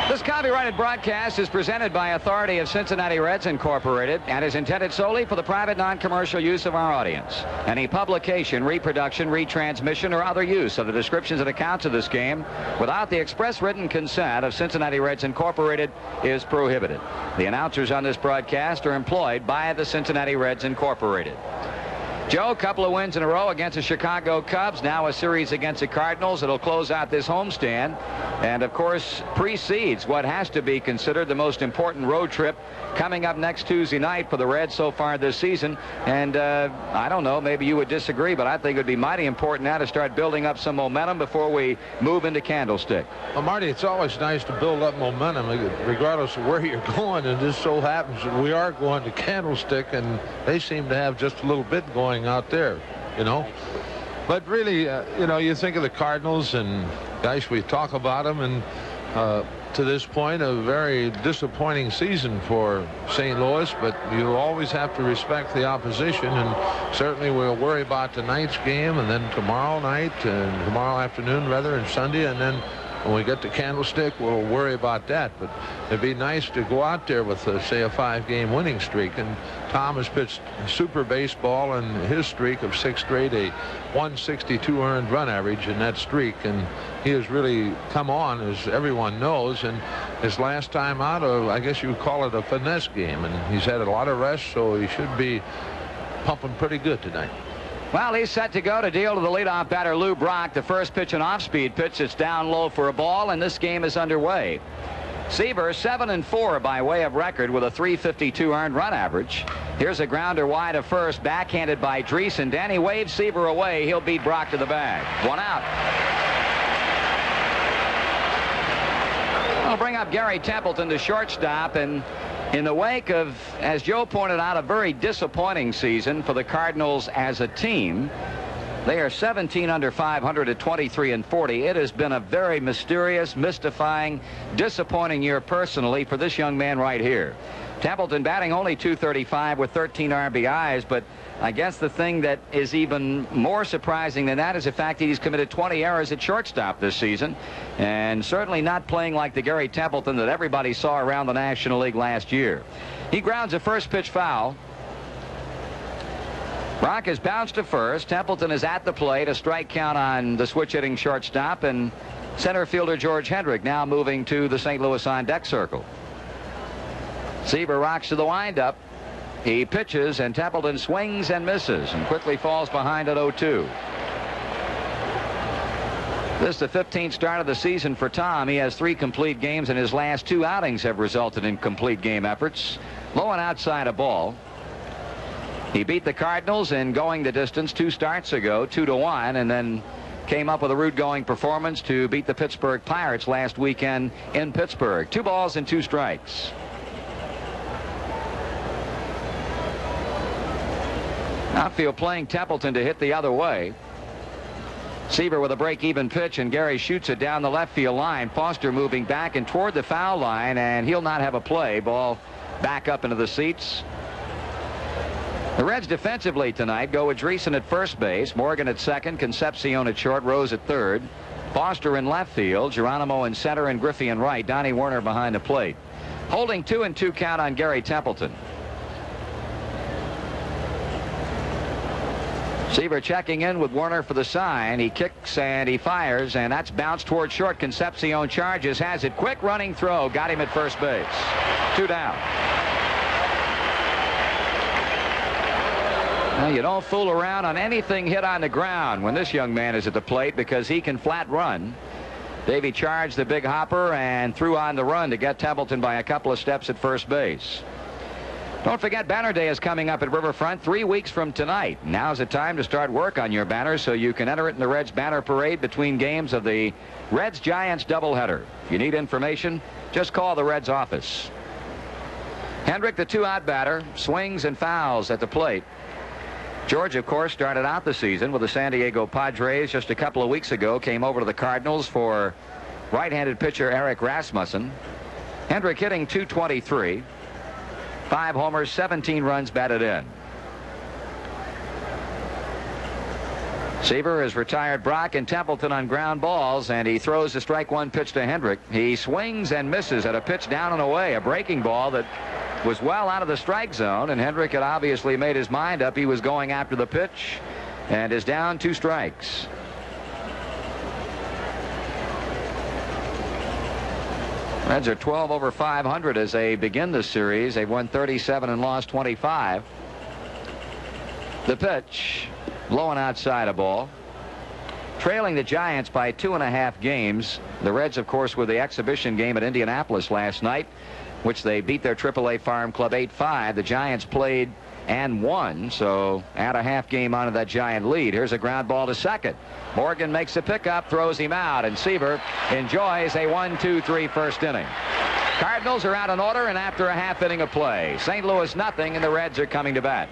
This copyrighted broadcast is presented by authority of Cincinnati Reds Incorporated and is intended solely for the private non-commercial use of our audience. Any publication, reproduction, retransmission, or other use of the descriptions and accounts of this game without the express written consent of Cincinnati Reds Incorporated is prohibited. The announcers on this broadcast are employed by the Cincinnati Reds Incorporated. Joe, a couple of wins in a row against the Chicago Cubs, now a series against the Cardinals. It'll close out this homestand and, of course, precedes what has to be considered the most important road trip coming up next Tuesday night for the Reds so far this season. And I don't know, maybe you would disagree, but I think it would be mighty important now to start building up some momentum before we move into Candlestick. Well, Marty, it's always nice to build up momentum regardless of where you're going, and this so happens that we are going to Candlestick, and they seem to have just a little bit going out there, you know. But really, you know, you think of the Cardinals, and gosh, we talk about them, and to this point, a very disappointing season for St. Louis, but you always have to respect the opposition, and certainly we'll worry about tonight's game, and then tomorrow night, and tomorrow afternoon, rather, and Sunday, and then when we get to Candlestick, we'll worry about that. But it'd be nice to go out there with, say, a 5-game winning streak. And Tom has pitched super baseball in his streak of 6 straight, a 162 earned run average in that streak. And he has really come on, as everyone knows. And his last time out, I guess you would call it a finesse game. And he's had a lot of rest, so he should be pumping pretty good tonight. Well, he's set to go to deal to the leadoff batter, Lou Brock. The first pitch, an off-speed pitch. It's down low for a ball, and this game is underway. Seaver 7-4 by way of record with a 352 earned run average. Here's a grounder wide of first, backhanded by Dreesen. Danny waves Seaver away. He'll beat Brock to the bag. 1 out. I'll bring up Gary Templeton, the shortstop, and in the wake of, as Joe pointed out, a very disappointing season for the Cardinals as a team. They are 17 under 500 at 23-40. It has been a very mysterious, mystifying, disappointing year personally for this young man right here. Templeton batting only .235 with 13 RBIs, but I guess the thing that is even more surprising than that is the fact that he's committed 20 errors at shortstop this season, and certainly not playing like the Gary Templeton that everybody saw around the National League last year. He grounds a first pitch foul. Brock has bounced to first. Templeton is at the plate. A strike count on the switch-hitting shortstop, and center fielder George Hendrick now moving to the St. Louis on-deck circle. Seaver rocks to the windup. He pitches, and Templeton swings and misses and quickly falls behind at 0-2. This is the 15th start of the season for Tom. He has 3 complete games, and his last 2 outings have resulted in complete game efforts. Low and outside a ball. He beat the Cardinals in going the distance 2 starts ago, 2-1, and then came up with a route-going performance to beat the Pittsburgh Pirates last weekend in Pittsburgh. 2 balls and 2 strikes. Outfield playing Templeton to hit the other way. Seaver with a break-even pitch, and Gary shoots it down the left field line. Foster moving back and toward the foul line, and he'll not have a play. Ball back up into the seats. The Reds defensively tonight go with Dreesen at first base, Morgan at second, Concepcion at short, Rose at third, Foster in left field, Geronimo in center, and Griffey in right. Donnie Werner behind the plate. Holding 2-2 count on Gary Templeton. Seaver checking in with Werner for the sign. He kicks and he fires, and that's bounced toward short. Concepcion charges, has it. Quick running throw. Got him at first base. 2 down. Now, you don't fool around on anything hit on the ground when this young man is at the plate, because he can flat run. Davey charged the big hopper and threw on the run to get Templeton by a couple of steps at first base. Don't forget, Banner Day is coming up at Riverfront 3 weeks from tonight. Now's the time to start work on your banner so you can enter it in the Reds banner parade between games of the Reds-Giants doubleheader. If you need information, just call the Reds office. Hendrick, the 2-out batter, swings and fouls at the plate. George, of course, started out the season with the San Diego Padres just a couple of weeks ago, came over to the Cardinals for right-handed pitcher Eric Rasmussen. Hendrick hitting .223. 5 homers, 17 runs batted in. Seaver has retired Brock and Templeton on ground balls, and he throws the strike one pitch to Hendrick. He swings and misses at a pitch down and away, a breaking ball that was well out of the strike zone, and Hendrick had obviously made his mind up. He was going after the pitch and is down 2 strikes. Reds are 12 over 500 as they begin this series. They've won 37 and lost 25. The pitch, low and outside a ball. Trailing the Giants by 2.5 games. The Reds, of course, with the exhibition game at Indianapolis last night, which they beat their AAA farm club 8-5. The Giants played and won, so add a half game onto that Giant lead. Here's a ground ball to second. Morgan makes a pickup, throws him out, and Seaver enjoys a 1-2-3 first inning. Cardinals are out in order, and after a half inning of play, St. Louis nothing, and the Reds are coming to bat.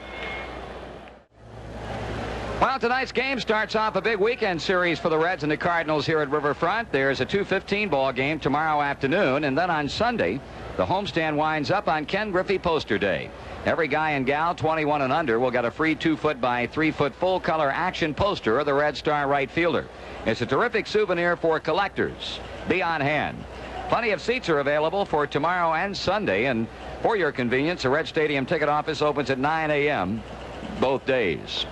Well, tonight's game starts off a big weekend series for the Reds and the Cardinals here at Riverfront. There's a 2:15 ball game tomorrow afternoon, and then on Sunday, the homestand winds up on Ken Griffey Poster Day. Every guy and gal 21 and under will get a free 2-foot by 3-foot full-color action poster of the Red Star right fielder. It's a terrific souvenir for collectors. Be on hand. Plenty of seats are available for tomorrow and Sunday, and for your convenience, the Red Stadium ticket office opens at 9 a.m. both days.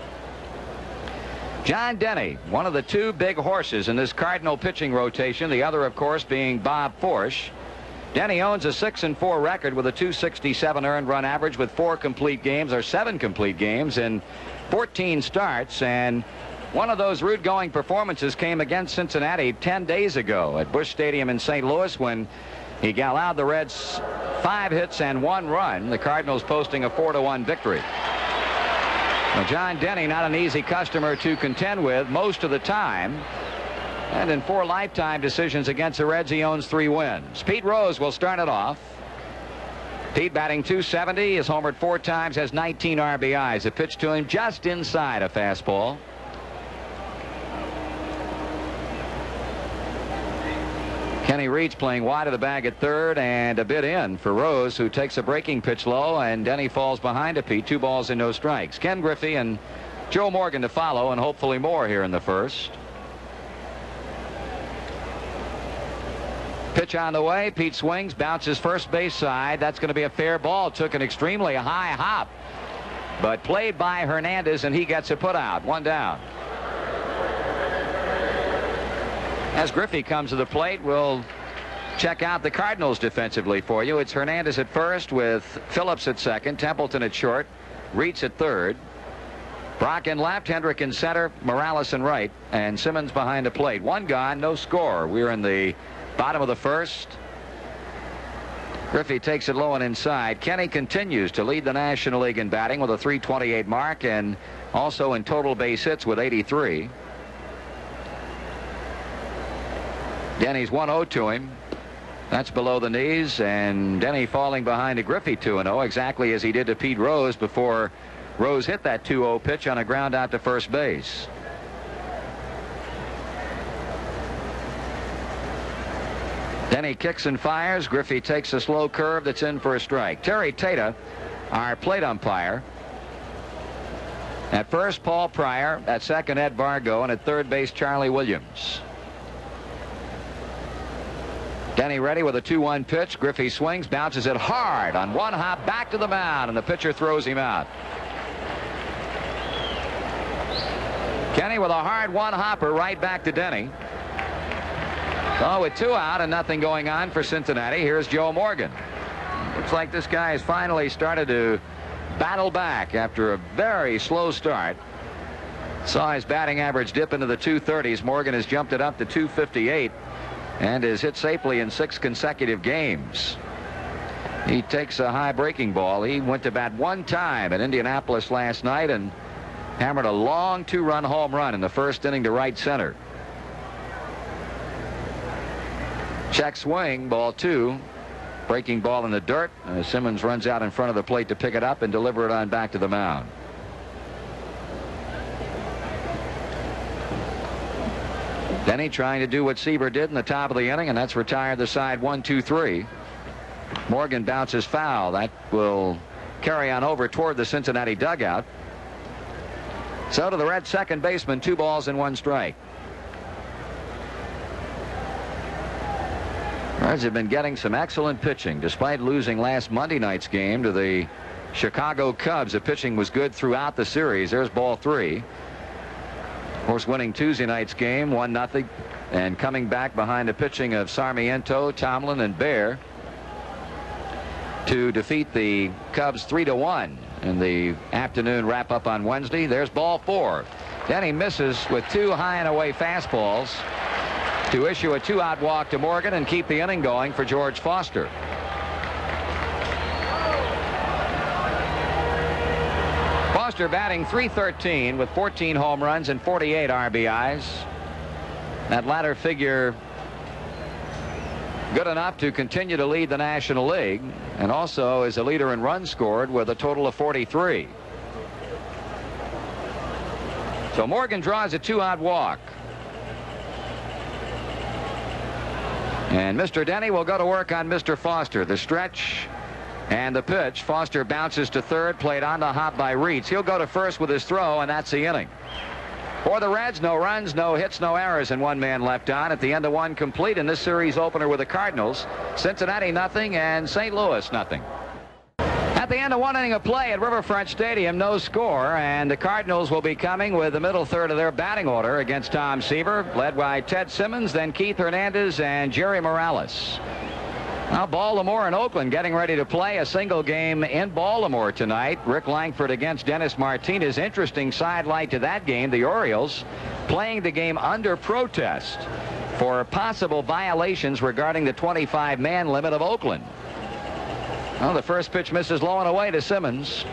John Denny, one of the 2 big horses in this Cardinal pitching rotation, the other, of course, being Bob Forsch. Denny owns a 6-4 record with a 267 earned run average with 4 complete games, or 7 complete games in 14 starts, and one of those route-going performances came against Cincinnati 10 days ago at Busch Stadium in St. Louis when he allowed the Reds 5 hits and 1 run, the Cardinals posting a 4-1 victory. Now, John Denny, not an easy customer to contend with most of the time. And in 4 lifetime decisions against the Reds, he owns 3 wins. Pete Rose will start it off. Pete batting .270, has homered 4 times, has 19 RBIs. A pitch to him just inside a fastball. Kenny Reeds playing wide of the bag at third and a bit in for Rose, who takes a breaking pitch low, and Denny falls behind to Pete. 2 balls and no strikes. Ken Griffey and Joe Morgan to follow, and hopefully more here in the first. Pitch on the way. Pete swings, bounces first base side. That's going to be a fair ball. Took an extremely high hop, but played by Hernandez, and he gets a put out. 1 down. As Griffey comes to the plate, we'll check out the Cardinals defensively for you. It's Hernandez at first with Phillips at second, Templeton at short, Reitz at third, Brock in left, Hendrick in center, Morales in right, and Simmons behind the plate. 1 gone, no score. We're in the bottom of the first. Griffey takes it low and inside. Kenny continues to lead the National League in batting with a .328 mark, and also in total base hits with 83. Denny's 1-0 to him. That's below the knees, and Denny falling behind to Griffey 2-0, exactly as he did to Pete Rose before Rose hit that 2-0 pitch on a ground out to first base. Denny kicks and fires. Griffey takes a slow curve that's in for a strike. Terry Tata, our plate umpire. At first, Paul Pryor. At second, Ed Vargo. And at third base, Charlie Williams. Denny ready with a 2-1 pitch. Griffey swings, bounces it hard on 1 hop back to the mound, and the pitcher throws him out. Kenny with a hard 1-hopper right back to Denny. So with 2 out and nothing going on for Cincinnati, here's Joe Morgan. Looks like this guy has finally started to battle back after a very slow start. Saw his batting average dip into the 230s. Morgan has jumped it up to 258 and has hit safely in 6 consecutive games. He takes a high breaking ball. He went to bat 1 time at Indianapolis last night and hammered a long 2-run home run in the first inning to right center. Check swing, ball 2. Breaking ball in the dirt. Simmons runs out in front of the plate to pick it up and deliver it on back to the mound. Denny trying to do what Seaver did in the top of the inning, and that's retire the side 1-2-3. Morgan bounces foul. That will carry on over toward the Cincinnati dugout. So to the Reds' second baseman, 2 balls and 1 strike. Reds have been getting some excellent pitching despite losing last Monday night's game to the Chicago Cubs. The pitching was good throughout the series. There's ball 3. Of course, winning Tuesday night's game 1-0, and coming back behind the pitching of Sarmiento, Tomlin, and Bear to defeat the Cubs 3-1 in the afternoon wrap-up on Wednesday. There's ball 4. Denny misses with 2 high and away fastballs to issue a 2-out walk to Morgan and keep the inning going for George Foster. Foster batting .313 with 14 home runs and 48 RBIs. That latter figure good enough to continue to lead the National League, and also is a leader in runs scored with a total of 43. So Morgan draws a 2-out walk. And Mr. Denny will go to work on Mr. Foster. The stretch and the pitch. Foster bounces to third, played on the hop by Reitz. He'll go to first with his throw, and that's the inning. For the Reds, no runs, no hits, no errors, and 1 man left on at the end of 1 complete in this series opener with the Cardinals. Cincinnati nothing and St. Louis nothing. At the end of 1 inning of play at Riverfront Stadium, no score, and the Cardinals will be coming with the middle third of their batting order against Tom Seaver, led by Ted Simmons, then Keith Hernandez and Jerry Morales. Now Baltimore and Oakland getting ready to play a single game in Baltimore tonight. Rick Langford against Dennis Martinez. Interesting sidelight to that game. The Orioles playing the game under protest for possible violations regarding the 25-man limit of Oakland. Well, the first pitch misses low and away to Simmons.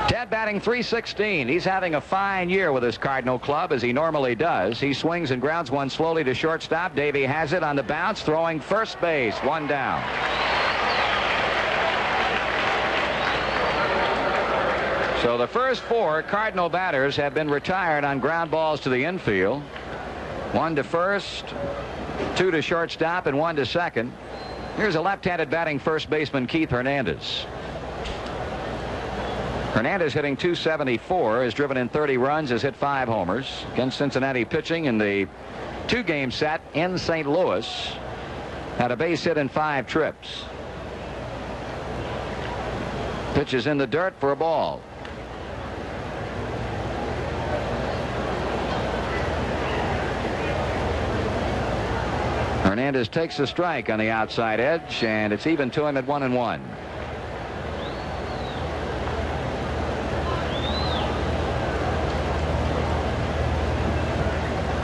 Ted batting .316. He's having a fine year with his Cardinal club, as he normally does. He swings and grounds one slowly to shortstop. Davey has it on the bounce, throwing first base, 1 down. So the first 4 Cardinal batters have been retired on ground balls to the infield. 1 to first, 2 to shortstop, and 1 to second. Here's a left-handed batting first baseman, Keith Hernandez. Hernandez hitting .274, has driven in 30 runs, has hit 5 homers. Against Cincinnati pitching in the 2-game set in St. Louis. Had a base hit in 5 trips. Pitch is in the dirt for a ball. Hernandez takes the strike on the outside edge, and it's even to him at 1-1.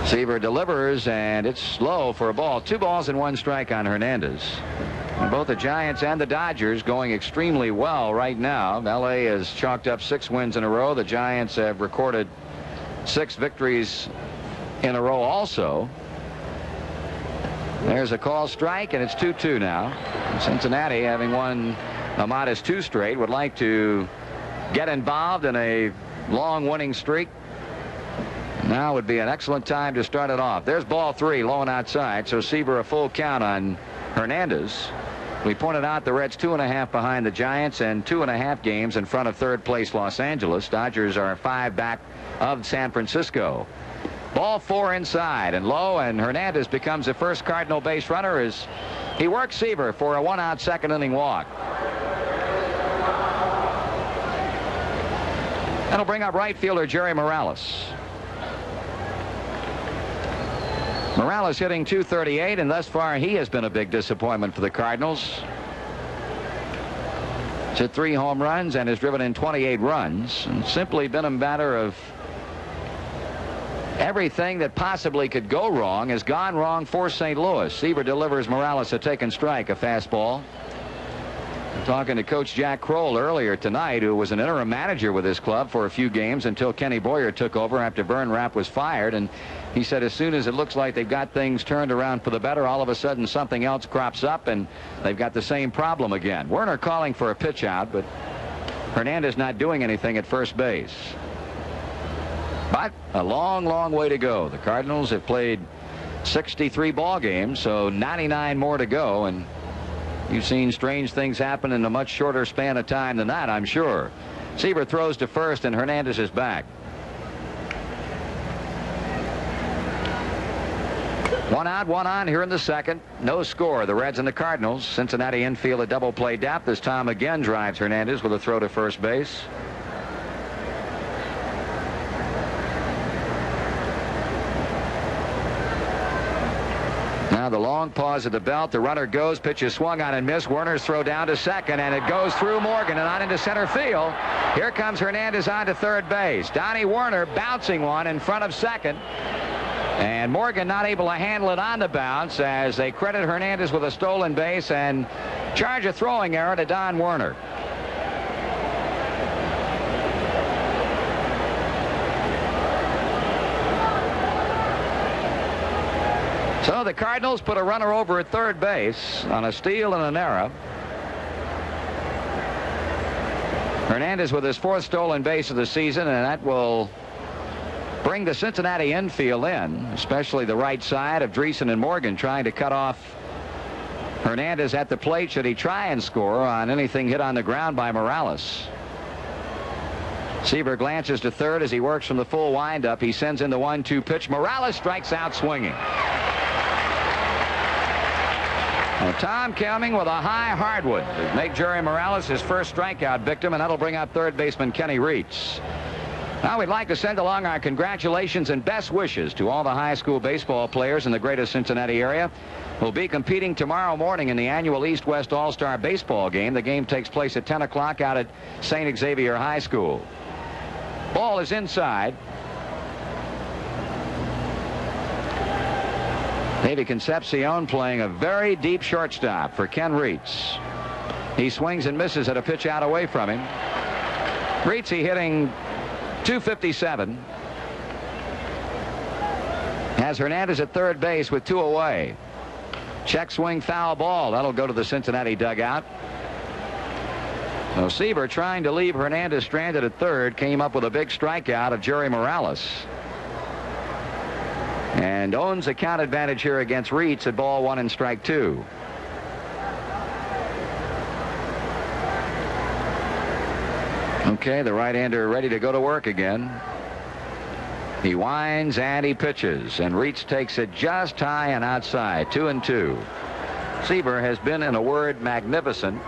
Seaver delivers, and it's low for a ball. 2 balls and 1 strike on Hernandez. And both the Giants and the Dodgers going extremely well right now. LA has chalked up 6 wins in a row. The Giants have recorded 6 victories in a row also. There's a call strike, and it's 2-2 now. Cincinnati, having won a modest 2 straight, would like to get involved in a long winning streak. Now would be an excellent time to start it off. There's ball 3, low and outside, so Seaver a full count on Hernandez. We pointed out the Reds 2.5 behind the Giants and 2.5 games in front of third place Los Angeles. Dodgers are 5 back of San Francisco. Ball 4 inside and low, and Hernandez becomes the first Cardinal base runner as he works Seaver for a 1-out second inning walk. That'll bring up right fielder Jerry Morales. Morales hitting .238, and thus far he has been a big disappointment for the Cardinals. He's hit 3 home runs and has driven in 28 runs, and simply been a matter of everything that possibly could go wrong has gone wrong for St. Louis. Seaver delivers Morales a taken strike, a fastball. Talking to Coach Jack Kroll earlier tonight, who was an interim manager with his club for a few games until Kenny Boyer took over after Vern Rapp was fired, and he said as soon as it looks like they've got things turned around for the better, all of a sudden something else crops up and they've got the same problem again. Werner calling for a pitch out, but Hernandez not doing anything at first base. But a long, long way to go. The Cardinals have played 63 ball games, so 99 more to go, and you've seen strange things happen in a much shorter span of time than that, I'm sure. Seaver throws to first, and Hernandez is back. One out, one on here in the second. No score. The Reds and the Cardinals. Cincinnati infield a double play depth as Tom again drives Hernandez with a throw to first base. Now the long pause at the belt. The runner goes. Pitch is swung on and missed. Werner's throw down to second, and it goes through Morgan and on into center field. Here comes Hernandez on to third base. Donnie Werner bouncing one in front of second. And Morgan not able to handle it on the bounce as they credit Hernandez with a stolen base and charge a throwing error to Don Werner. So the Cardinals put a runner over at third base on a steal and an error. Hernandez with his 4th stolen base of the season, and that will bring the Cincinnati infield in, especially the right side of Dreesen and Morgan trying to cut off Hernandez at the plate should he try and score on anything hit on the ground by Morales. Seaver glances to third as he works from the full windup. He sends in the 1-2 pitch. Morales strikes out swinging. Well, Tom coming with a high hardwood to make Jerry Morales his first strikeout victim, and that'll bring out third baseman Kenny Reitz. Now we'd like to send along our congratulations and best wishes to all the high school baseball players in the greater Cincinnati area who will be competing tomorrow morning in the annual East-West All-Star Baseball game. The game takes place at 10 o'clock out at St. Xavier High School. Ball is inside. Davey Concepcion playing a very deep shortstop for Ken Reitz. He swings and misses at a pitch out away from him. Reitz hitting .257. Has Hernandez at third base with 2 away. Check swing foul ball. That'll go to the Cincinnati dugout. So Seaver, trying to leave Hernandez stranded at third, came up with a big strikeout of Jerry Morales. And owns a count advantage here against Reitz at ball 1 and strike 2. Okay, the right-hander ready to go to work again. He winds and he pitches, and Reitz takes it just high and outside. 2-2. Seaver has been, in a word, magnificent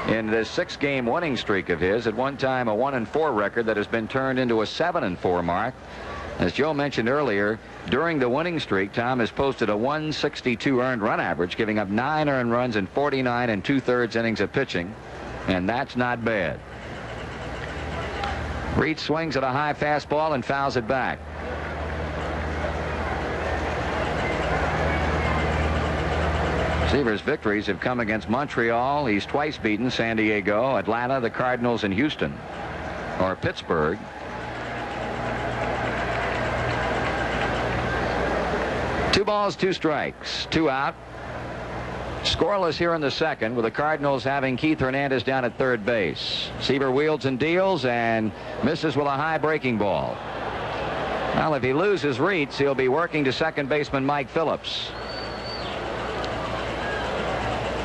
in this 6-game winning streak of his. At one time a 1-4 record that has been turned into a 7-4 mark. As Joe mentioned earlier, during the winning streak, Tom has posted a 162 earned run average, giving up 9 earned runs in 49 2/3 innings of pitching, and that's not bad. Reitz swings at a high fastball and fouls it back. Seaver's victories have come against Montreal. He's twice beaten San Diego, Atlanta, the Cardinals, and Houston, or Pittsburgh. Two balls, 2 strikes, 2 out. Scoreless here in the second, with the Cardinals having Keith Hernandez down at third base. Seaver wheels and deals and misses with a high breaking ball. Well, if he loses Reitz, he'll be working to second baseman Mike Phillips.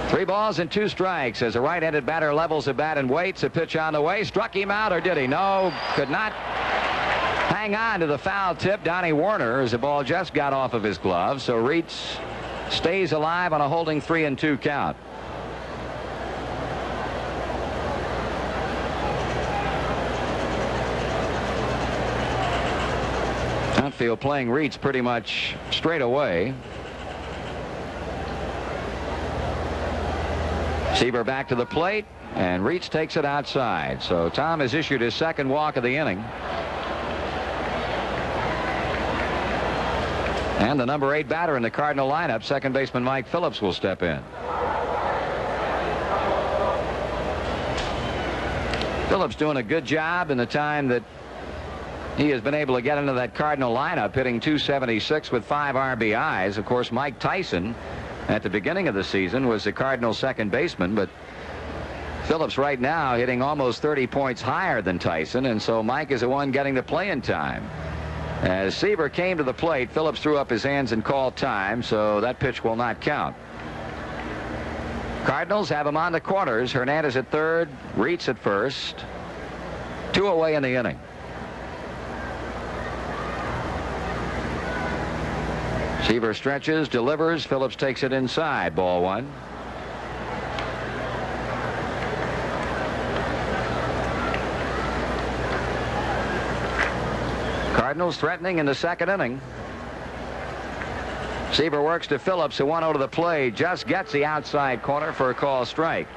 3 balls and 2 strikes as a right-handed batter levels the bat and waits. A pitch on the way. Struck him out, or did he? No, could not hang on to the foul tip. Donnie Werner, as the ball just got off of his glove. So Reitz stays alive on a holding 3-2 count. Outfield playing Reitz pretty much straight away. Seaver back to the plate, and Reitz takes it outside. So Tom has issued his second walk of the inning. And the number 8 batter in the Cardinal lineup, second baseman Mike Phillips, will step in. Phillips doing a good job in the time that he has been able to get into that Cardinal lineup, hitting .276 with 5 RBIs. Of course, Mike Tyson at the beginning of the season was the Cardinal second baseman, but Phillips right now hitting almost 30 points higher than Tyson, and so Mike is the one getting the playing time. As Seaver came to the plate, Phillips threw up his hands and called time, so that pitch will not count. Cardinals have him on the corners. Hernandez at third, Reitz at first. 2 away in the inning. Seaver stretches, delivers. Phillips takes it inside. Ball 1. Cardinals threatening in the 2nd inning. Seaver works to Phillips, who 1-0 to the plate. Just gets the outside corner for a call strike.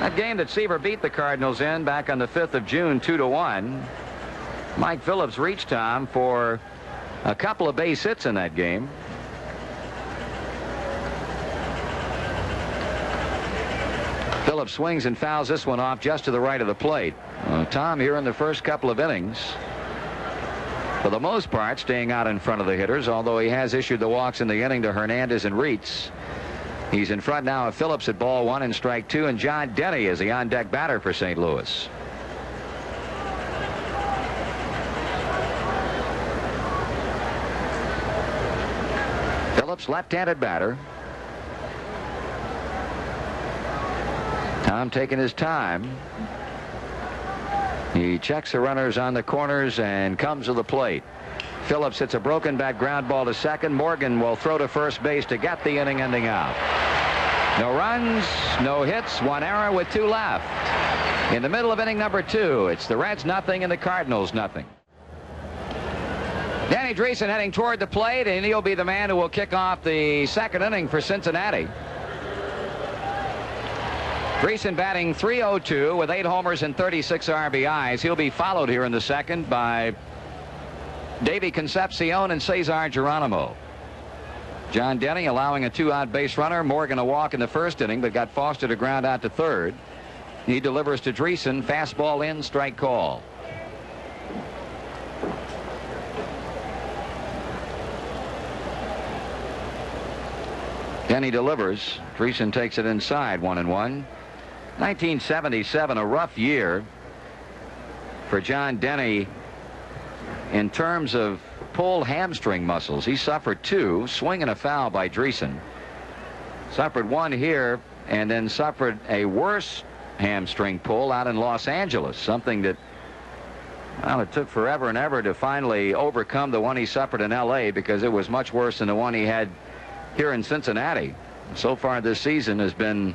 That game that Seaver beat the Cardinals in back on the 5th of June, 2-1. Mike Phillips reached Tom for a couple of base hits in that game. Phillips swings and fouls this one off just to the right of the plate. Tom here in the first couple of innings, for the most part, staying out in front of the hitters, although he has issued the walks in the inning to Hernandez and Reitz. He's in front now of Phillips at ball 1 and strike 2, and John Denny is the on-deck batter for St. Louis. Phillips, left-handed batter. Tom taking his time. He checks the runners on the corners and comes to the plate. Phillips hits a broken bat ground ball to second. Morgan will throw to first base to get the inning ending out. No runs, no hits, 1 error with 2 left. In the middle of inning number 2, it's the Reds nothing and the Cardinals nothing. Danny Dreesen heading toward the plate, and he'll be the man who will kick off the 2nd inning for Cincinnati. Dreesen batting .302 with 8 homers and 36 RBIs. He'll be followed here in the 2nd by Davey Concepcion and Cesar Geronimo. John Denny allowing a 2-out base runner. Morgan a walk in the 1st inning, but got Foster to ground out to 3rd. He delivers to Dreesen. Fastball in, strike call. Denny delivers. Dreesen takes it inside, 1-1. 1977, a rough year for John Denny in terms of pulled hamstring muscles. He suffered 2, swing and a foul by Dreesen. Suffered 1 here, and then suffered a worse hamstring pull out in Los Angeles, something that, well, it took forever and ever to finally overcome the one he suffered in L.A. because it was much worse than the one he had here in Cincinnati. So far this season has been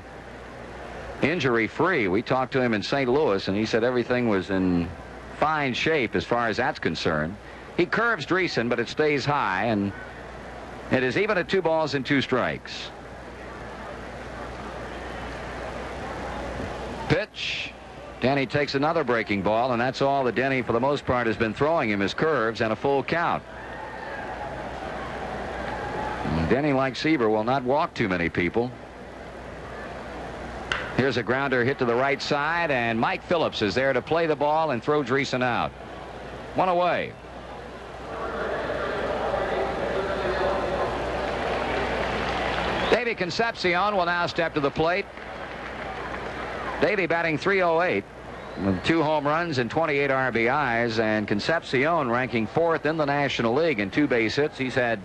injury-free. We talked to him in St. Louis, and he said everything was in fine shape as far as that's concerned. He curves Dreesen, but it stays high, and it is even at 2 balls and 2 strikes. Pitch. Denny takes another breaking ball, and that's all that Denny, for the most part, has been throwing him, is curves and a full count. Denny, like Seaver, will not walk too many people. Here's a grounder hit to the right side, and Mike Phillips is there to play the ball and throw Dreesen out. 1 away. Davey Concepcion will now step to the plate. Davey batting .308 with 2 home runs and 28 RBIs, and Concepcion ranking 4th in the National League in 2 base hits. He's had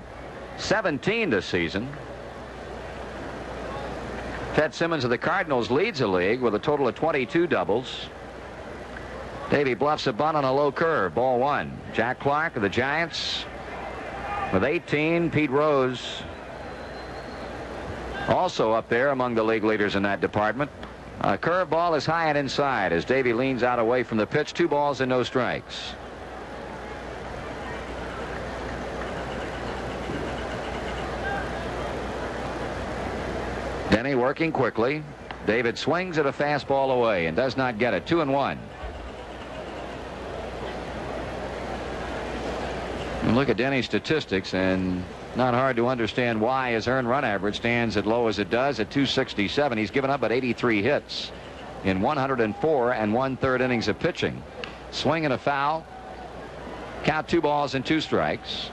17 this season. Ted Simmons of the Cardinals leads the league with a total of 22 doubles. Davey bluffs a bunt on a low curve. Ball 1. Jack Clark of the Giants with 18. Pete Rose also up there among the league leaders in that department. A curveball is high and inside as Davey leans out away from the pitch. 2 balls and no strikes. Denny working quickly. David swings at a fastball away and does not get it. 2-1. And look at Denny's statistics, and not hard to understand why his earned run average stands as low as it does at 267. He's given up but 83 hits in 104 1/3 innings of pitching. Swing and a foul. Count 2 balls and 2 strikes.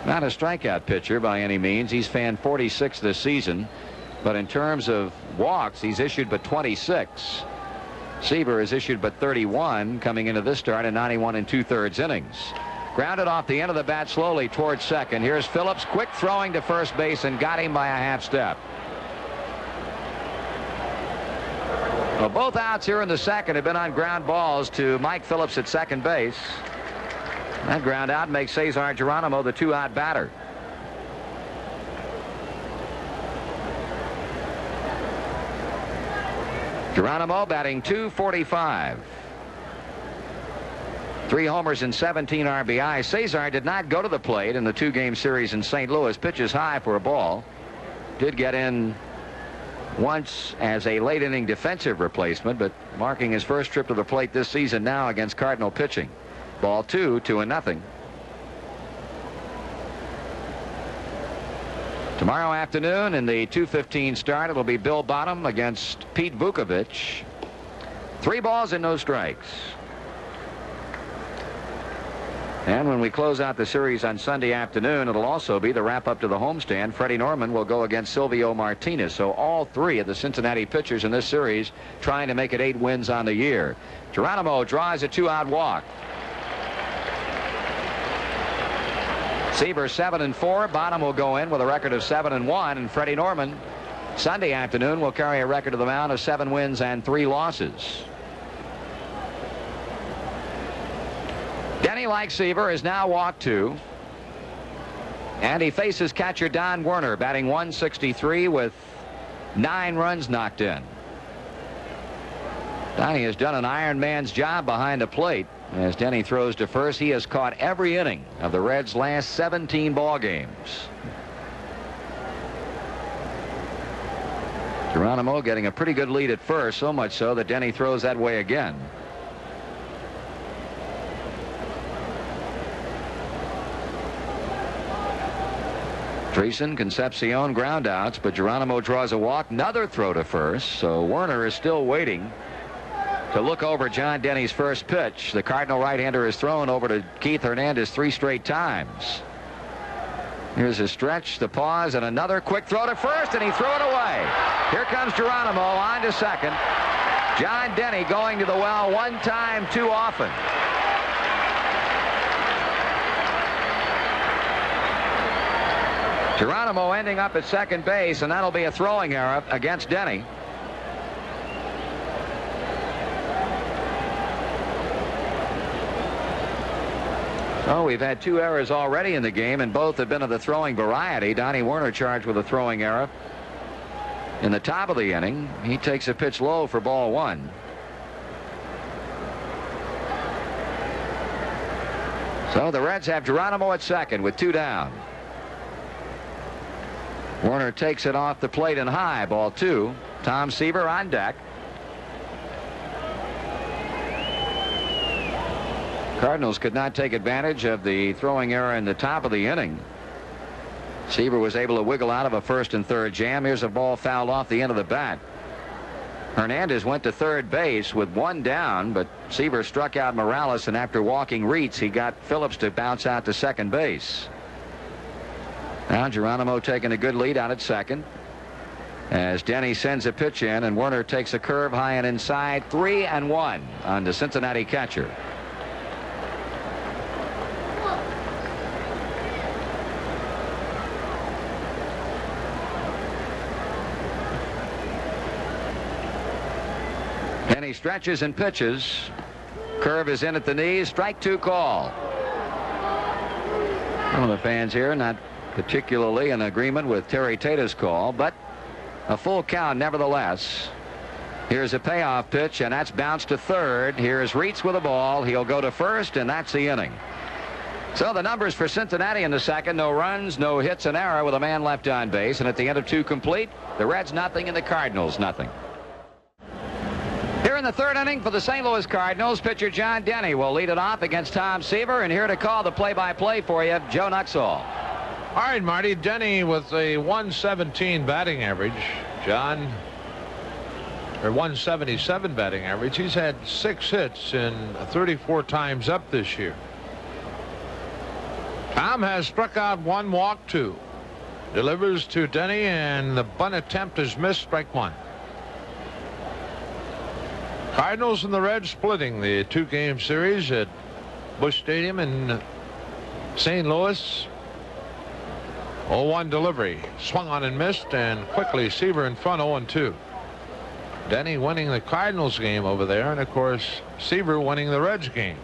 Not a strikeout pitcher by any means. He's fanned 46 this season. But in terms of walks, he's issued but 26. Seaver has issued but 31 coming into this start in 91 2/3 innings. Grounded off the end of the bat slowly towards second. Here's Phillips, quick throwing to first base, and got him by a half step. Well, both outs here in the second have been on ground balls to Mike Phillips at second base. That ground out makes Cesar Geronimo the 2-out batter. Geronimo batting .245. 3 homers and 17 RBI. Cesar did not go to the plate in the 2-game series in St. Louis. Pitches high for a ball. Did get in once as a late inning defensive replacement, but marking his first trip to the plate this season now against Cardinal pitching. Ball 2, 2-0. Tomorrow afternoon in the 2:15 start, it'll be Bill Bottom against Pete Vukovich. 3 balls and no strikes. And when we close out the series on Sunday afternoon, it'll also be the wrap-up to the homestand. Freddie Norman will go against Silvio Martinez. So all 3 of the Cincinnati pitchers in this series trying to make it 8 wins on the year. Geronimo draws a 2-out walk. Seaver 7-4. Bottom will go in with a record of 7-1. And Freddie Norman Sunday afternoon will carry a record of the mound of 7 wins and 3 losses. Denny, like Seaver, is now walked 2. And he faces catcher Don Werner, batting .163 with 9 runs knocked in. Donnie has done an Iron Man's job behind the plate. As Denny throws to first, he has caught every inning of the Reds' last 17 ball games. Geronimo getting a pretty good lead at first, so much so that Denny throws that way again. Treason, Concepcion ground outs, but Geronimo draws a walk. Another throw to first, so Werner is still waiting to look over John Denny's first pitch. The Cardinal right-hander is thrown over to Keith Hernandez 3 straight times. Here's a stretch, the pause, and another quick throw to first, and he threw it away. Here comes Geronimo on to second. John Denny going to the well one time too often. Geronimo ending up at second base, and that'll be a throwing error against Denny. Oh, we've had 2 errors already in the game, and both have been of the throwing variety. Donnie Werner charged with a throwing error in the top of the inning. He takes a pitch low for ball 1. So the Reds have Geronimo at second with 2 down. Werner takes it off the plate and high, ball 2. Tom Seaver on deck. Cardinals could not take advantage of the throwing error in the top of the inning. Seaver was able to wiggle out of a first and third jam. Here's a ball fouled off the end of the bat. Hernandez went to third base with 1 down, but Seaver struck out Morales, and after walking Reitz, he got Phillips to bounce out to second base. Now Geronimo taking a good lead out at second as Denny sends a pitch in, and Werner takes a curve high and inside. 3-1 on the Cincinnati catcher. Denny stretches and pitches. Curve is in at the knees. Strike 2 call. One of the fans here not particularly in agreement with Terry Tata's call, but a full count nevertheless. Here's a payoff pitch, and that's bounced to third. Here's Reitz with a ball. He'll go to first, and that's the inning. So the numbers for Cincinnati in the second: no runs, no hits, an error with a man left on base. And at the end of 2 complete, the Reds nothing and the Cardinals nothing. Here in the third inning for the St. Louis Cardinals, pitcher John Denny will lead it off against Tom Seaver. And here to call the play-by-play for you, Joe Nuxall. All right, Marty. Denny with a 117 batting average. John, or 177 batting average. He's had 6 hits in 34 times up this year. Tom has struck out 1, walked 2. Delivers to Denny, and the bunt attempt is missed. Strike 1. Cardinals and the Reds splitting the 2-game series at Busch Stadium in St. Louis. 0-1 delivery. Swung on and missed, and quickly Seaver in front, 0-2. Denny winning the Cardinals game over there, and of course Seaver winning the Reds game.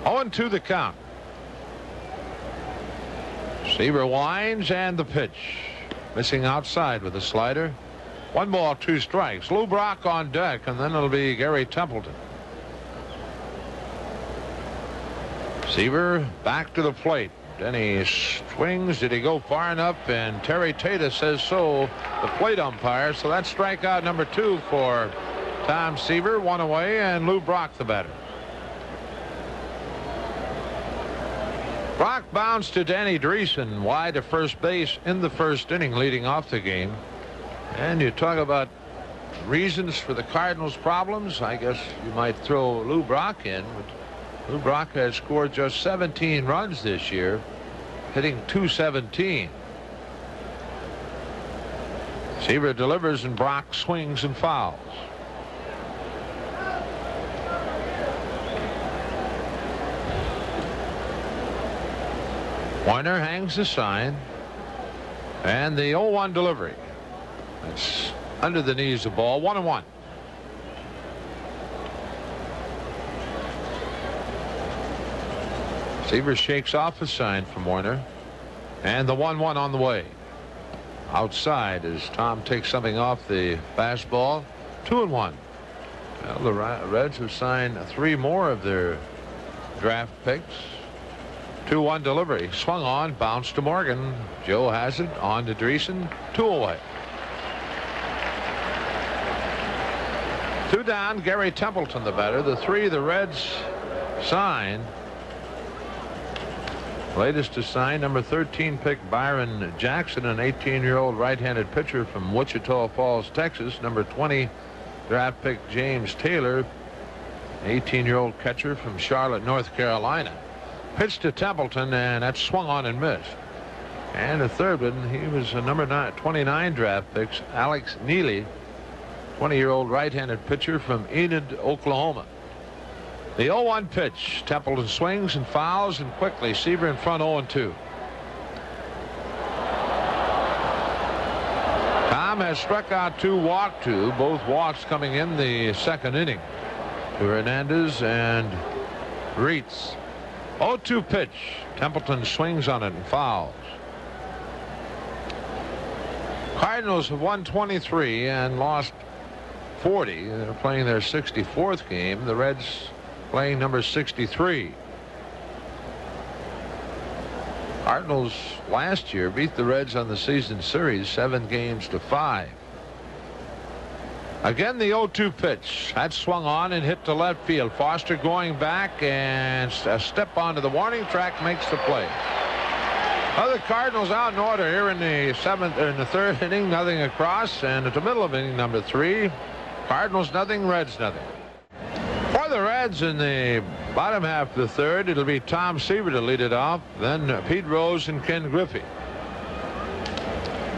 0-2 the count. Seaver winds, and the pitch. Missing outside with a slider. 1 ball, 2 strikes. Lou Brock on deck, and then it'll be Gary Templeton. Seaver back to the plate. Denny swings. Did he go far enough? And Terry Tata says so, the plate umpire. So that's strikeout number 2 for Tom Seaver. 1 away, and Lou Brock the batter. Brock bounced to Danny Dreesen wide to first base in the first inning, leading off the game. And you talk about reasons for the Cardinals' problems. I guess you might throw Lou Brock in. Lou Brock has scored just 17 runs this year, hitting .217. Seaver delivers, and Brock swings and fouls. Warner hangs the sign, and the 0-1 delivery. That's under the knees of ball. 1-1. Seaver shakes off a sign from Warner, and the 1-1 on the way. Outside as Tom takes something off the fastball. 2-1. Well, the Reds have signed 3 more of their draft picks. 2-1 delivery. Swung on, bounced to Morgan. Joe has it on to Dreesen. 2 away. 2 down. Gary Templeton the batter. The 3 the Reds signed. Latest to sign, number 13 pick Byron Jackson, an 18-year-old right-handed pitcher from Wichita Falls, Texas. Number 20 draft pick James Taylor, an 18-year-old catcher from Charlotte, North Carolina. Pitched to Templeton, and that swung on and missed. And a third one, he was a number 29 draft picks, Alex Neely, 20-year-old right-handed pitcher from Enid, Oklahoma. The 0-1 pitch. Templeton swings and fouls, and quickly Seaver in front 0-2. Tom has struck out 2, walked 2, both walks coming in the second inning to Hernandez and Reitz. 0-2 pitch. Templeton swings on it and fouls. Cardinals have won 23 and lost 40. They're playing their 64th game. The Reds playing number 63. Cardinals last year beat the Reds on the season series 7-5. Again, the 0-2 pitch. That swung on and hit to left field. Foster going back, and a step onto the warning track makes the play. Other Cardinals out in order here in the third inning. Nothing across, and at the middle of inning number 3, Cardinals nothing, Reds nothing. For the Reds in the bottom half of the third, it'll be Tom Seaver to lead it off, then Pete Rose and Ken Griffey.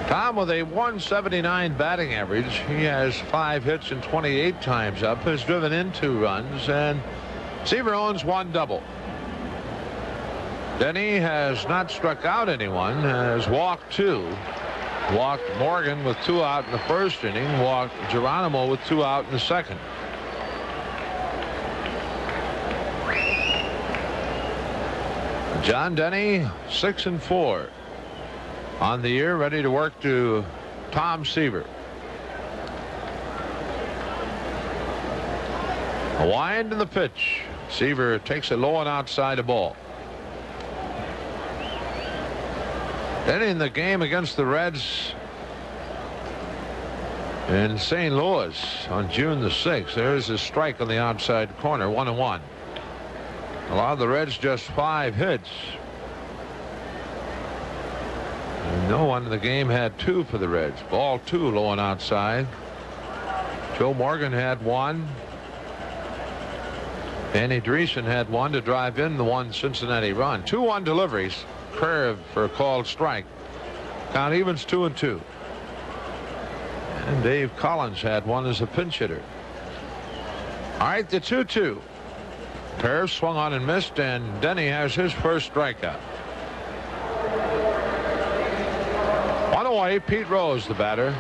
Tom with a .179 batting average. He has 5 hits and 28 times up, has driven in 2 runs, and Seaver owns 1 double. Denny has not struck out anyone, has walked 2. Walked Morgan with 2 out in the first inning, walked Geronimo with 2 out in the second. John Denny 6-4 on the year, ready to work to Tom Seaver. A wind in the pitch. Seaver takes it low and outside the ball. Then in the game against the Reds in St. Louis on June the 6th, there's a strike on the outside corner. 1-1. Allowed the Reds just 5 hits. And no one in the game had 2 for the Reds. Ball 2, low and outside. Joe Morgan had 1. Danny Dreesen had 1 to drive in the 1 Cincinnati run. 2-1 deliveries. Curve for a called strike. Count evens 2-2. And Dave Collins had 1 as a pinch hitter. All right, the 2-2. Curve swung on and missed, and Denny has his first strikeout. 1 away. Pete Rose the batter.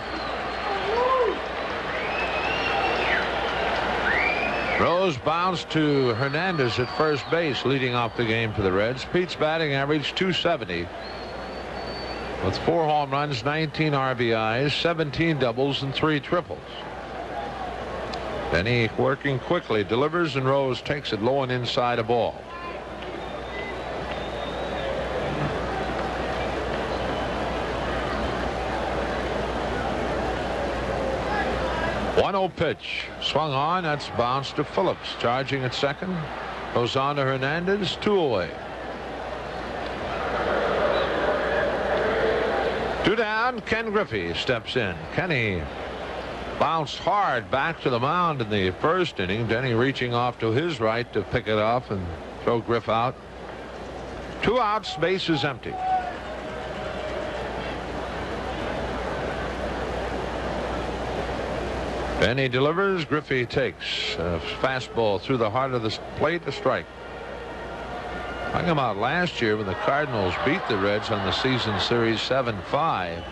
Rose bounced to Hernandez at first base, leading off the game for the Reds. Pete's batting average .270 with 4 home runs, 19 RBIs, 17 doubles, and 3 triples. Benny working quickly, delivers, and Rose takes it low and inside a ball. One-0 pitch. Swung on. That's bounced to Phillips. Charging at second. Goes on to Hernandez. 2 away. 2 down. Ken Griffey steps in. Kenny bounced hard back to the mound in the first inning. Denny reaching off to his right to pick it off and throw Griff out. 2 outs. Base is empty. Benny delivers. Griffey takes a fastball through the heart of the plate, a strike. Talking about last year when the Cardinals beat the Reds on the season series 7-5.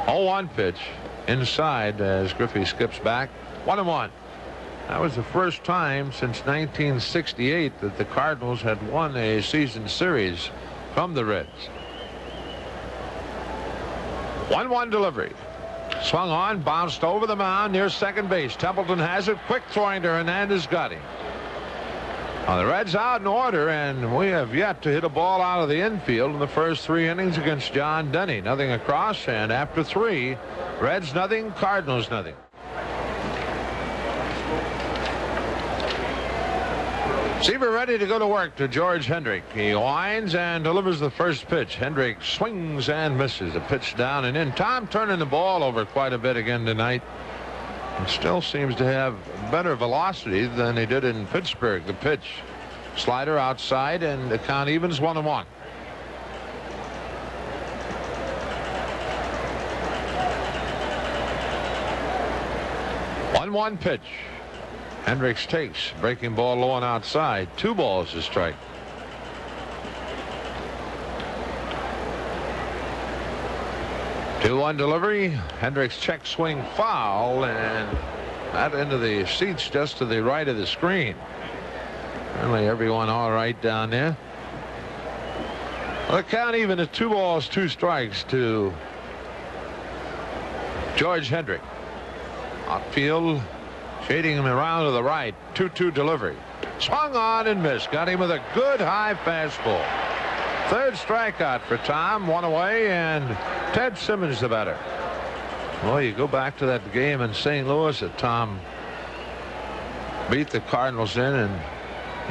0-1 pitch inside as Griffey skips back. 1-1. That was the first time since 1968 that the Cardinals had won a season series from the Reds. 1-1 delivery. Swung on, bounced over the mound near second base. Templeton has it. Quick throwing to Hernandez, got him. The Reds out in order, and we have yet to hit a ball out of the infield in the first 3 innings against John Denny. Nothing across, and after 3, Reds nothing, Cardinals nothing. Seaver ready to go to work to George Hendrick. He winds and delivers the first pitch. Hendrick swings and misses. A pitch down and in. Tom turning the ball over quite a bit again tonight. And still seems to have better velocity than he did in Pittsburgh. The pitch. Slider outside, and the count evens 1-1. One pitch. Hendricks takes. Breaking ball low and outside. 2 balls to strike. Two-one delivery. Hendricks check swing foul, and that into the seats just to the right of the screen. Apparently everyone all right down there. Well, the count even at 2 balls, 2 strikes to George Hendrick. Outfield. Shading him around to the right. 2-2 delivery. Swung on and missed. Got him with a good high fastball. 3rd strikeout for Tom. 1 away, and Ted Simmons the batter. Well, you go back to that game in St. Louis that Tom beat the Cardinals in, and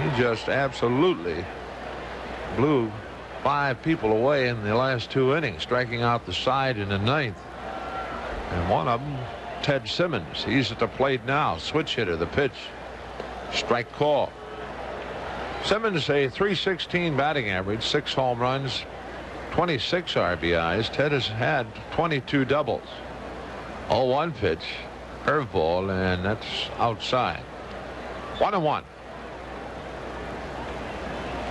he just absolutely blew 5 people away in the last 2 innings, striking out the side in the 9th. And one of them, Ted Simmons. He's at the plate now. Switch hitter. The pitch. Strike call. Simmons a .316 batting average, 6 home runs, 26 RBIs. Ted has had 22 doubles. 0-1 pitch. Curveball, and that's outside. 1-1.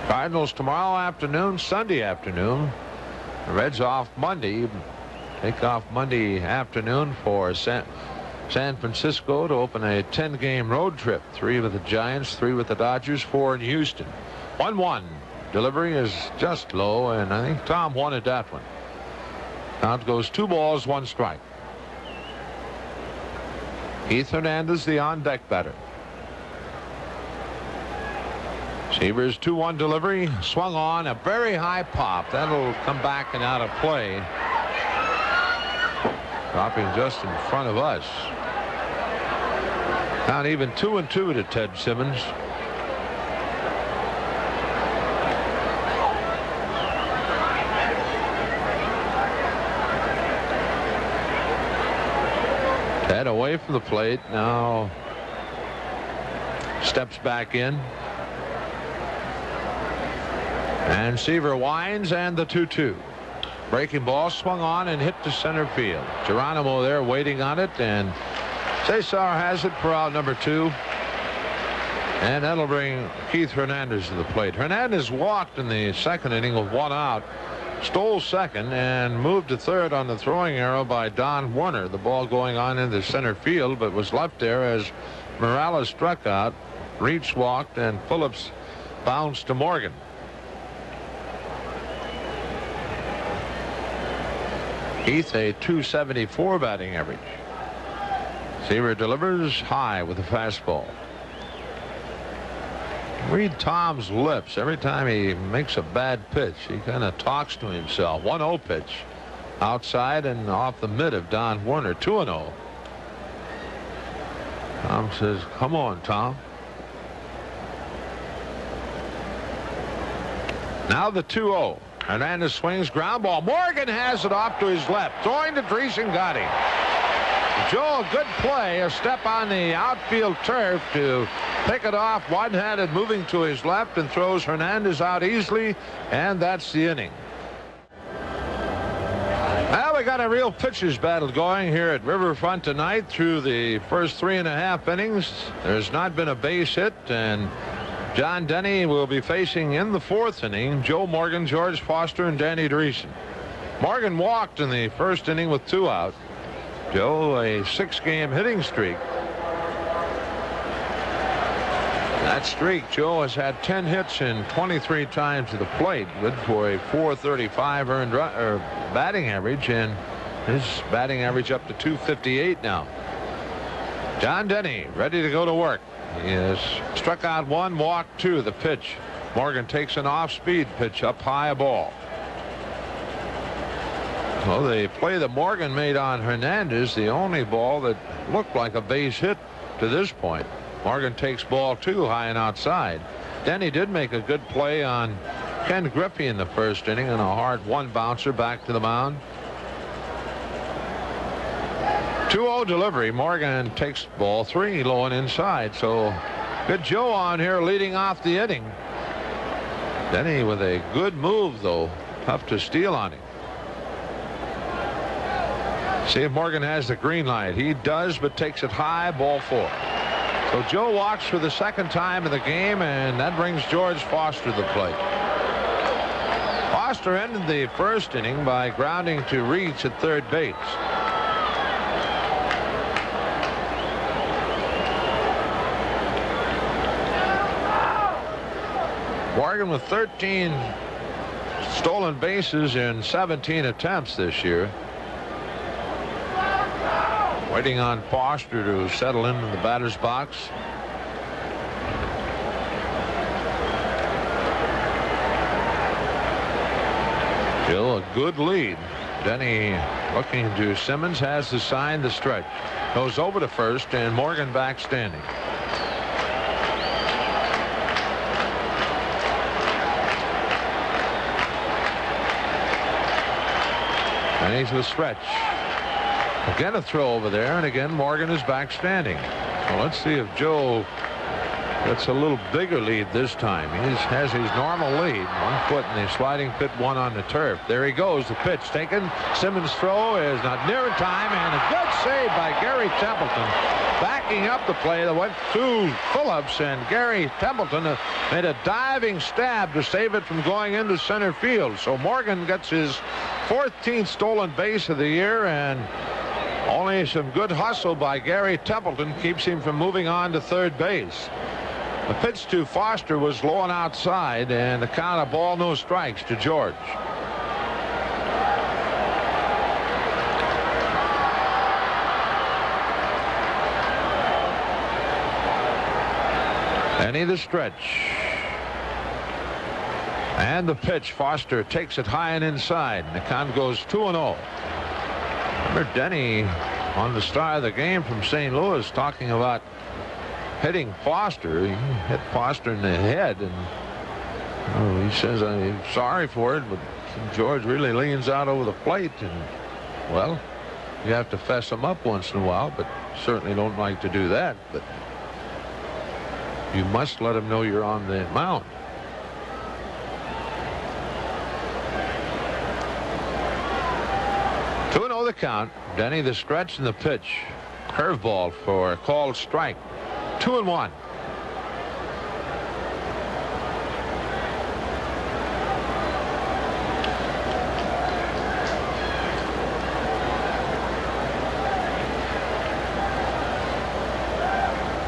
Cardinals tomorrow afternoon, Sunday afternoon. The Reds off Monday. Take off Monday afternoon for San Francisco to open a 10-game road trip. 3 with the Giants, 3 with the Dodgers, 4 in Houston. 1-1. Delivery is just low, and I think Tom wanted that one. Count goes 2 balls, 1 strike. Keith Hernandez, the on-deck batter. Seaver's 2-1 delivery. Swung on. A very high pop. That'll come back and out of play. Dropping just in front of us. Count even 2-2 to Ted Simmons. Ted away from the plate. Now steps back in. And Seaver winds, and the 2-2. Breaking ball swung on and hit to center field. Geronimo there waiting on it, and Cesar has it for out number 2. And that'll bring Keith Hernandez to the plate. Hernandez walked in the 2nd inning with 1 out. stole second and moved to third on the throwing arrow by Don Warner. The ball going on into center field, but was left there as Morales struck out. Reach walked, and Phillips bounced to Morgan. Heath a .274 batting average. Seaver delivers high with a fastball. Read Tom's lips every time he makes a bad pitch. He kind of talks to himself. 1-0 pitch outside and off the mid of Don Warner. 2-0. Tom says, come on, Tom. Now the 2-0. Hernandez swings, ground ball. Morgan has it off to his left. Throwing to Dreesen, got him. Joe, a good play. A step on the outfield turf to pick it off one-handed, moving to his left, and throws Hernandez out easily, and that's the inning. Well, we got a real pitcher's battle going here at Riverfront tonight through the first 3.5 innings. There's not been a base hit, and John Denny will be facing in the 4th inning Joe Morgan, George Foster, and Danny Dreesen. Morgan walked in the first inning with 2 out. Joe, a 6-game hitting streak. That streak, Joe has had 10 hits in 23 times to the plate, good for a .435 earned batting average, and his batting average up to .258 now. John Denny ready to go to work. He has struck out 1, walked 2. The pitch. Morgan takes an off-speed pitch up high, a ball. Well, the play that Morgan made on Hernandez, the only ball that looked like a base hit to this point. Morgan takes ball 2 high and outside. Denny did make a good play on Ken Griffey in the first inning and a hard 1-bouncer back to the mound. 2-0 delivery. Morgan takes ball 3 low and inside. So good Joe on here leading off the inning. Denny with a good move, though. Tough to steal on him. See if Morgan has the green light. He does, but takes it high, ball 4. So Joe walks for the 2nd time in the game, and that brings George Foster to the plate. Foster ended the first inning by grounding to Reeds at third base. Morgan with 13 stolen bases in 17 attempts this year. Waiting on Foster to settle into the batter's box. Still a good lead. Denny looking to Simmons, has the sign, the stretch. Goes over to first, and Morgan back standing. And he's the stretch. Again a throw over there, and again Morgan is back standing. Well, let's see if Joe gets a little bigger lead this time. He has his normal lead. 1 foot in the sliding pit, 1 on the turf. There he goes. The pitch taken. Simmons' throw is not near in time, and a good save by Gary Templeton. Backing up the play that went to Phillips, and Gary Templeton made a diving stab to save it from going into center field. So Morgan gets his 14th stolen base of the year, and only some good hustle by Gary Templeton keeps him from moving on to third base. The pitch to Foster was low and outside, and the count of ball, no strikes to George. Denny the stretch. And the pitch. Foster takes it high and inside. And the count goes 2-0. Remember Denny on the start of the game from St. Louis talking about hitting Foster. He hit Foster in the head, and he says, I'm sorry for it, but George really leans out over the plate, and well, you have to fess him up once in a while, but certainly don't like to do that. But you must let him know you're on the mound. The count. Denny the stretch and the pitch. Curveball for a called strike. 2-1.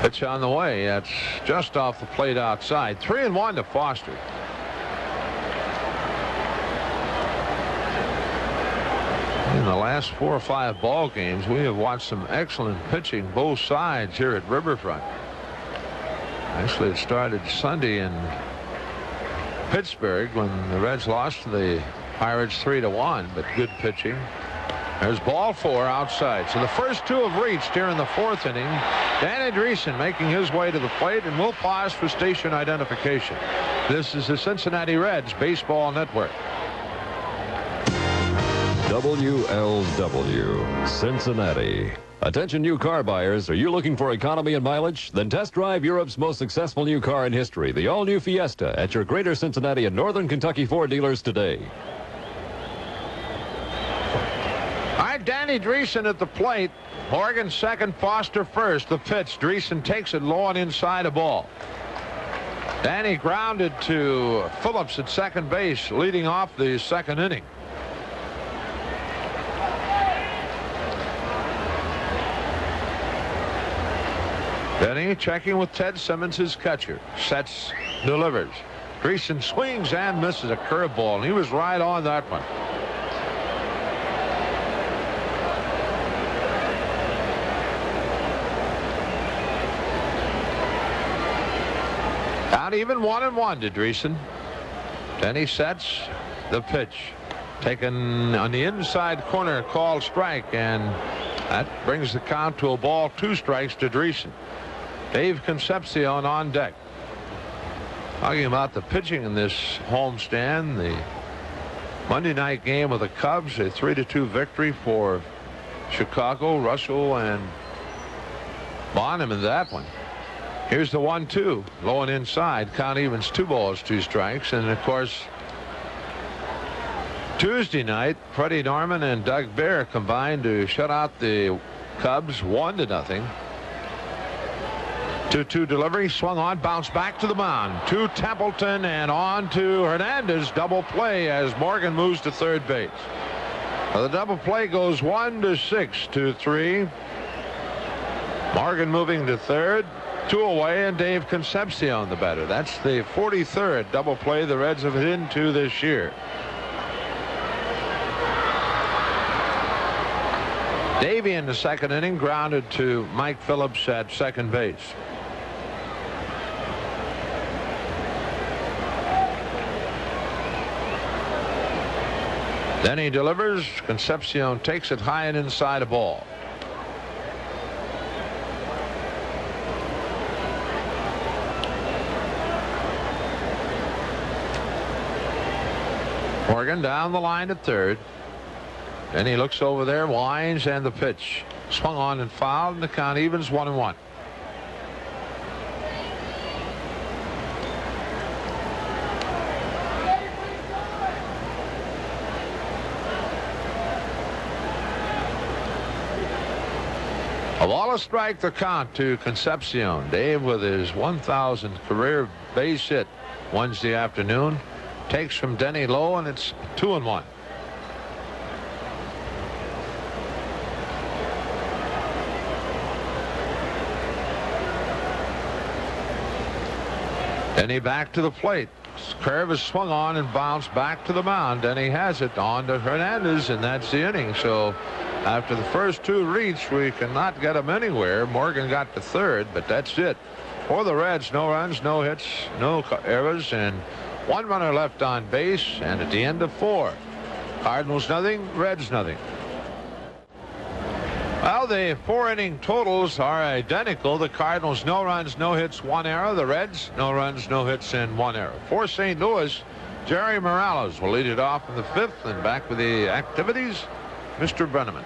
Pitch on the way. That's just off the plate outside. 3-1 to Foster. In the last 4 or 5 ball games, we have watched some excellent pitching both sides here at Riverfront. Actually, it started Sunday in Pittsburgh when the Reds lost to the Pirates 3-1, but good pitching. There's ball 4 outside. So the first 2 have reached here in the 4th inning. Danny Dreesen making his way to the plate, and we'll pause for station identification. This is the Cincinnati Reds Baseball Network. WLW, Cincinnati. Attention new car buyers, are you looking for economy and mileage? Then test drive Europe's most successful new car in history, the all-new Fiesta, at your Greater Cincinnati and Northern Kentucky Ford dealers today. All right, Danny Dreesen at the plate. Morgan second, Foster first. The pitch. Dreesen takes it low and inside a ball. Danny grounded to Phillips at second base, leading off the 2nd inning. Denny checking with Ted Simmons, his catcher. Sets, delivers. Dreesen swings and misses a curveball, and he was right on that one. Out even 1-1 to Dreesen. Denny sets the pitch. Taken on the inside corner, called strike, and that brings the count to a ball, 2 strikes to Dreesen. Dave Concepcion on deck. Talking about the pitching in this homestand, the Monday night game with the Cubs, a 3-2 victory for Chicago. Russell and Bonham in that one. Here's the 1-2, low and inside. Count evens 2 balls, 2 strikes. And of course, Tuesday night, Freddie Norman and Doug Bear combined to shut out the Cubs 1-0. 2-2 delivery, swung on, bounced back to the mound. To Templeton and on to Hernandez. Double play as Morgan moves to third base. The double play goes 1-6 to 3. Morgan moving to third. 2 away, and Dave Concepcion the batter. That's the 43rd double play the Reds have hit into this year. Davey in the 2nd inning grounded to Mike Phillips at second base. Then he delivers. Concepcion takes it high and inside a ball. Morgan down the line at third. Then he looks over there, winds, and the pitch. Swung on and fouled, and the count evens 1-1. A ball, a strike, the count to Concepcion. Dave with his 1,000th career base hit Wednesday afternoon. Takes from Denny low, and it's 2-1. Denny back to the plate. Curve is swung on and bounced back to the mound. Denny has it on to Hernandez, and that's the inning. So after the first 2 reach, we cannot get them anywhere. Morgan got to third, but that's it. For the Reds, no runs, no hits, no errors, and 1 runner left on base, and at the end of 4. Cardinals nothing, Reds nothing. Well, the 4-inning totals are identical. The Cardinals, no runs, no hits, 1 error. The Reds, no runs, no hits, and 1 error. For St. Louis, Jerry Morales will lead it off in the 5th, and back with the activities, Mr. Brenneman.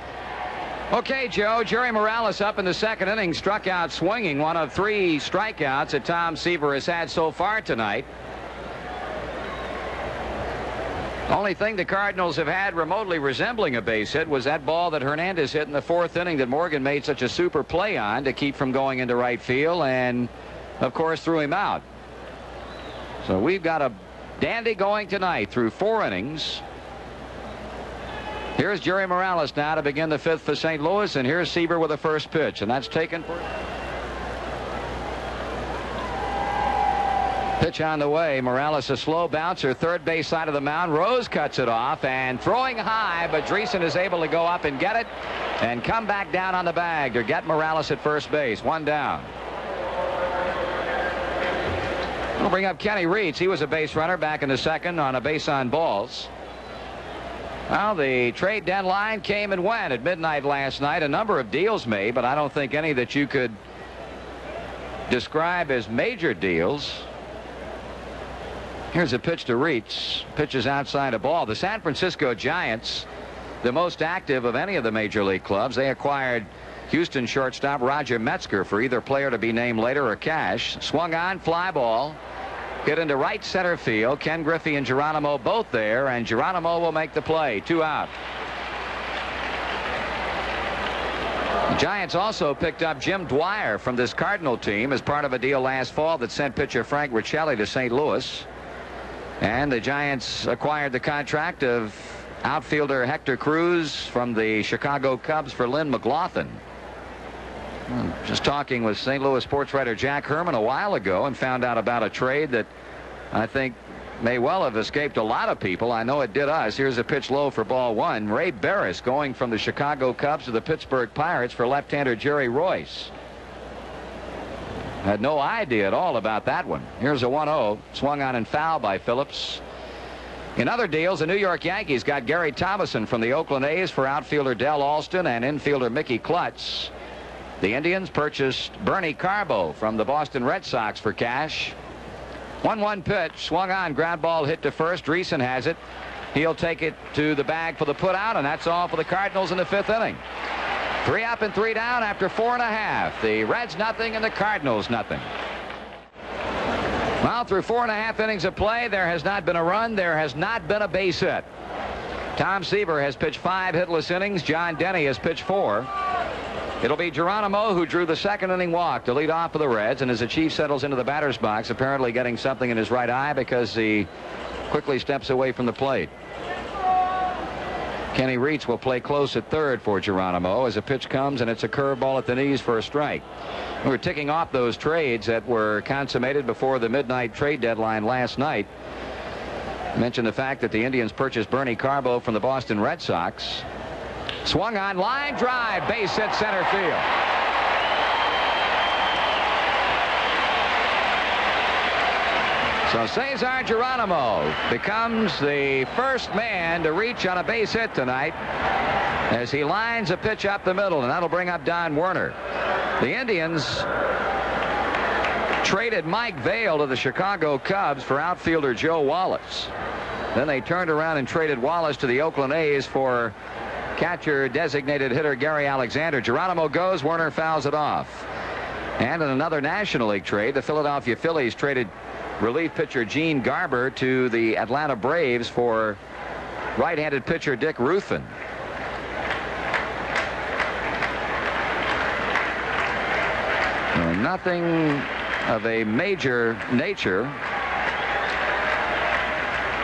Okay, Joe. Jerry Morales up in the 2nd inning, struck out swinging, one of 3 strikeouts that Tom Seaver has had so far tonight. Only thing the Cardinals have had remotely resembling a base hit was that ball that Hernandez hit in the 4th inning that Morgan made such a super play on to keep from going into right field, and of course threw him out. So we've got a dandy going tonight through 4 innings. Here's Jerry Morales now to begin the 5th for St. Louis, and here's Seaver with the first pitch, and that's taken for Pitch on the way. Morales a slow bouncer, third base side of the mound. Rose cuts it off and throwing high, but Dreesen is able to go up and get it and come back down on the bag to get Morales at first base. One down. We'll bring up Kenny Reitz. He was a base runner back in the second on a base on balls. Well, the trade deadline came and went at midnight last night. A number of deals made, but I don't think any that you could describe as major deals. Here's a pitch to Reitz. Pitches outside a ball. The San Francisco Giants, the most active of any of the major league clubs, they acquired Houston shortstop Roger Metzger for either player to be named later or cash. Swung on, fly ball. Hit into right center field. Ken Griffey and Geronimo both there, and Geronimo will make the play. 2 out. The Giants also picked up Jim Dwyer from this Cardinal team as part of a deal last fall that sent pitcher Frank Riccelli to St. Louis. And the Giants acquired the contract of outfielder Hector Cruz from the Chicago Cubs for Lynn McLaughlin. Just talking with St. Louis sports writer Jack Herman a while ago and found out about a trade that I think may well have escaped a lot of people. I know it did us. Here's a pitch low for ball 1. Ray Barris going from the Chicago Cubs to the Pittsburgh Pirates for left-hander Jerry Royce. Had no idea at all about that one. Here's a 1-0. Swung on and foul by Phillips. In other deals, the New York Yankees got Gary Thomason from the Oakland A's for outfielder Del Alston and infielder Mickey Klutz. The Indians purchased Bernie Carbo from the Boston Red Sox for cash. 1-1 pitch. Swung on. Ground ball hit to first. Dreesen has it. He'll take it to the bag for the putout, and that's all for the Cardinals in the 5th inning. 3 up and 3 down after 4 1/2. The Reds nothing and the Cardinals nothing. Well, through 4 1/2 innings of play, there has not been a run. There has not been a base hit. Tom Seaver has pitched 5 hitless innings. John Denny has pitched 4. It'll be Geronimo who drew the 2nd inning walk to lead off for the Reds, and as the Chief settles into the batter's box, apparently getting something in his right eye because he quickly steps away from the plate. Kenny Reitz will play close at third for Geronimo as a pitch comes, and it's a curveball at the knees for a strike. We were ticking off those trades that were consummated before the midnight trade deadline last night. I mentioned the fact that the Indians purchased Bernie Carbo from the Boston Red Sox. Swung on, line drive, base hit center field. So Cesar Geronimo becomes the first man to reach on a base hit tonight as he lines a pitch up the middle, and that'll bring up Don Werner. The Indians traded Mike Vail to the Chicago Cubs for outfielder Joe Wallace. Then they turned around and traded Wallace to the Oakland A's for catcher designated hitter Gary Alexander. Geronimo goes, Werner fouls it off. And in another National League trade, the Philadelphia Phillies traded relief pitcher Gene Garber to the Atlanta Braves for right-handed pitcher Dick Ruthven. Nothing of a major nature.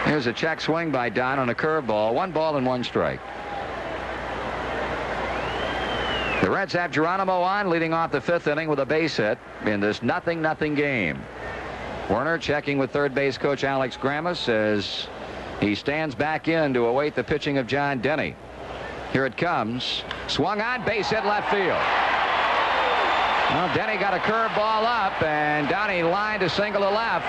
Here's a check swing by Don on a curveball. 1 ball and 1 strike. The Reds have Geronimo on, leading off the 5th inning with a base hit in this 0-0 game. Werner checking with third base coach Alex Grammas as he stands back in to await the pitching of John Denny. Here it comes. Swung on, base hit left field. Well, Denny got a curveball up, and Donnie lined a single to left.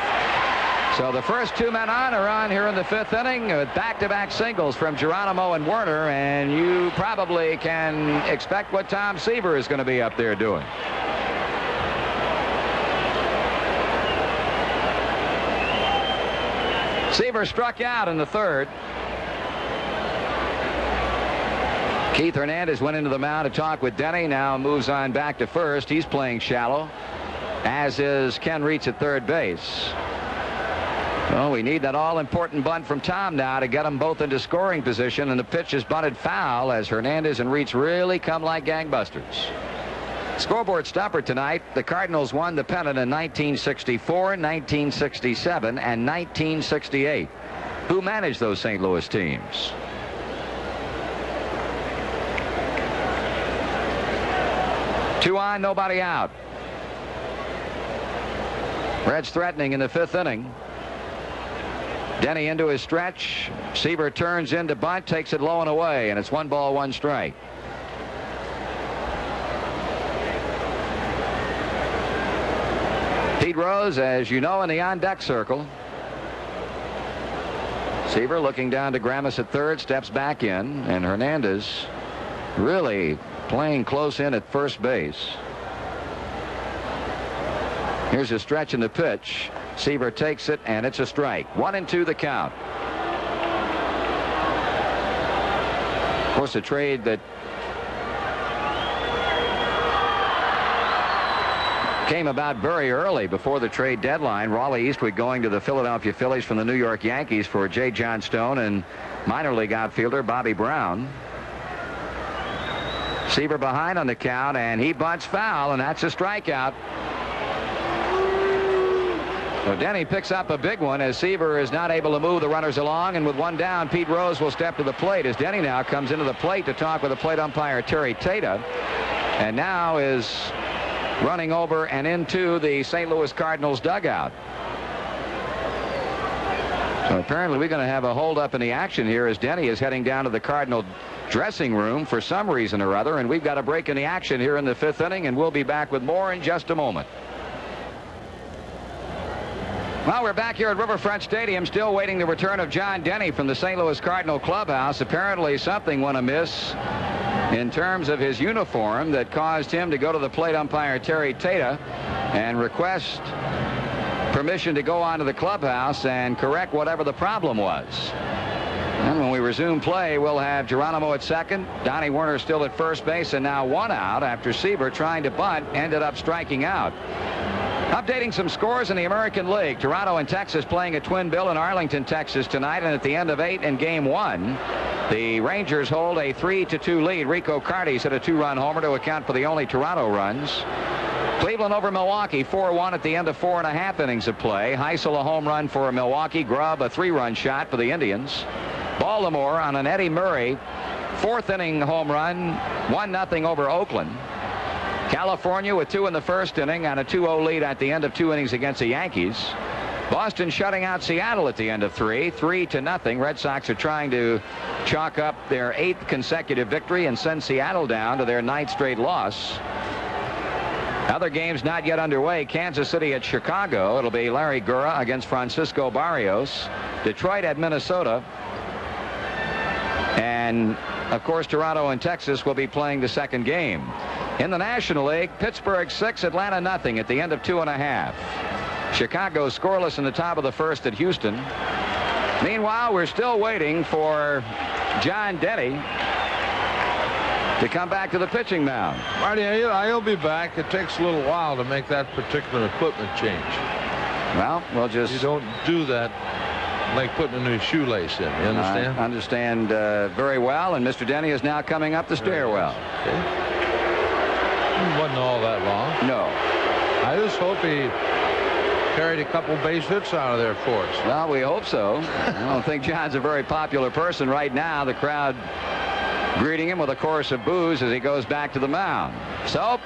So the first 2 men on are on here in the 5th inning with back-to-back singles from Geronimo and Werner, and you probably can expect what Tom Seaver is going to be up there doing. Seaver struck out in the 3rd. Keith Hernandez went into the mound to talk with Denny, now moves on back to first. He's playing shallow, as is Ken Reitz at third base. Well, we need that all-important bunt from Tom now to get them both into scoring position, and the pitch is bunted foul as Hernandez and Reitz really come like gangbusters. Scoreboard stopper tonight, the Cardinals won the pennant in 1964, 1967, and 1968. Who managed those St. Louis teams? Two on, nobody out. Reds threatening in the 5th inning. Denny into his stretch. Seaver turns into bunt, takes it low and away, and it's 1 ball, 1 strike. Pete Rose, as you know, in the on-deck circle. Seaver looking down to Grammas at third, steps back in, and Hernandez really playing close in at first base. Here's a stretch in the pitch. Seaver takes it, and it's a strike. 1-2 the count. Of course, a trade that came about very early before the trade deadline. Raleigh Eastwood going to the Philadelphia Phillies from the New York Yankees for J. John Stone and minor league outfielder Bobby Brown. Seaver behind on the count, and he bunts foul, and that's a strikeout. So Denny picks up a big one as Seaver is not able to move the runners along, and with 1 down, Pete Rose will step to the plate as Denny now comes into the plate to talk with the plate umpire Terry Tata, and now is running over and into the St. Louis Cardinals dugout. So apparently we're going to have a holdup in the action here as Denny is heading down to the Cardinal dressing room for some reason or other, and we've got a break in the action here in the 5th inning, and we'll be back with more in just a moment. Well, we're back here at Riverfront Stadium, still waiting the return of John Denny from the St. Louis Cardinal clubhouse. Apparently something went amiss in terms of his uniform that caused him to go to the plate umpire Terry Tata and request permission to go onto the clubhouse and correct whatever the problem was. And when we resume play, we'll have Geronimo at second, Donnie Werner still at first base, and now 1 out after Seaver, trying to bunt, ended up striking out. Updating some scores in the American League. Toronto and Texas playing a twin bill in Arlington, Texas tonight, and at the end of 8 in game 1, the Rangers hold a 3-2 lead. Rico Cartes hit a 2-run homer to account for the only Toronto runs. Cleveland over Milwaukee 4-1 at the end of 4.5 innings of play. Heisel a home run for Milwaukee. Grubb a 3-run shot for the Indians. Baltimore on an Eddie Murray 4th inning home run, 1-0 over Oakland. California with 2 in the 1st inning on a 2-0 lead at the end of 2 innings against the Yankees. Boston shutting out Seattle at the end of 3-0. Red Sox are trying to chalk up their 8th consecutive victory and send Seattle down to their 9th straight loss. Other games not yet underway. Kansas City at Chicago. It'll be Larry Gura against Francisco Barrios. Detroit at Minnesota. And, of course, Toronto and Texas will be playing the 2nd game. In the National League, Pittsburgh 6, Atlanta nothing at the end of 2.5. Chicago scoreless in the top of the 1st at Houston. Meanwhile, we're still waiting for John Denny to come back to the pitching mound. Marty, he'll be back. It takes a little while to make that particular equipment change. Well, we'll just... You don't do that like putting a new shoelace in. You understand? I understand very well, and Mr. Denny is now coming up the stairwell. Okay. It wasn't all that long. No. I just hope he carried a couple base hits out of there for us. Well, we hope so. I don't think John's a very popular person right now. The crowd greeting him with a chorus of boos as he goes back to the mound. So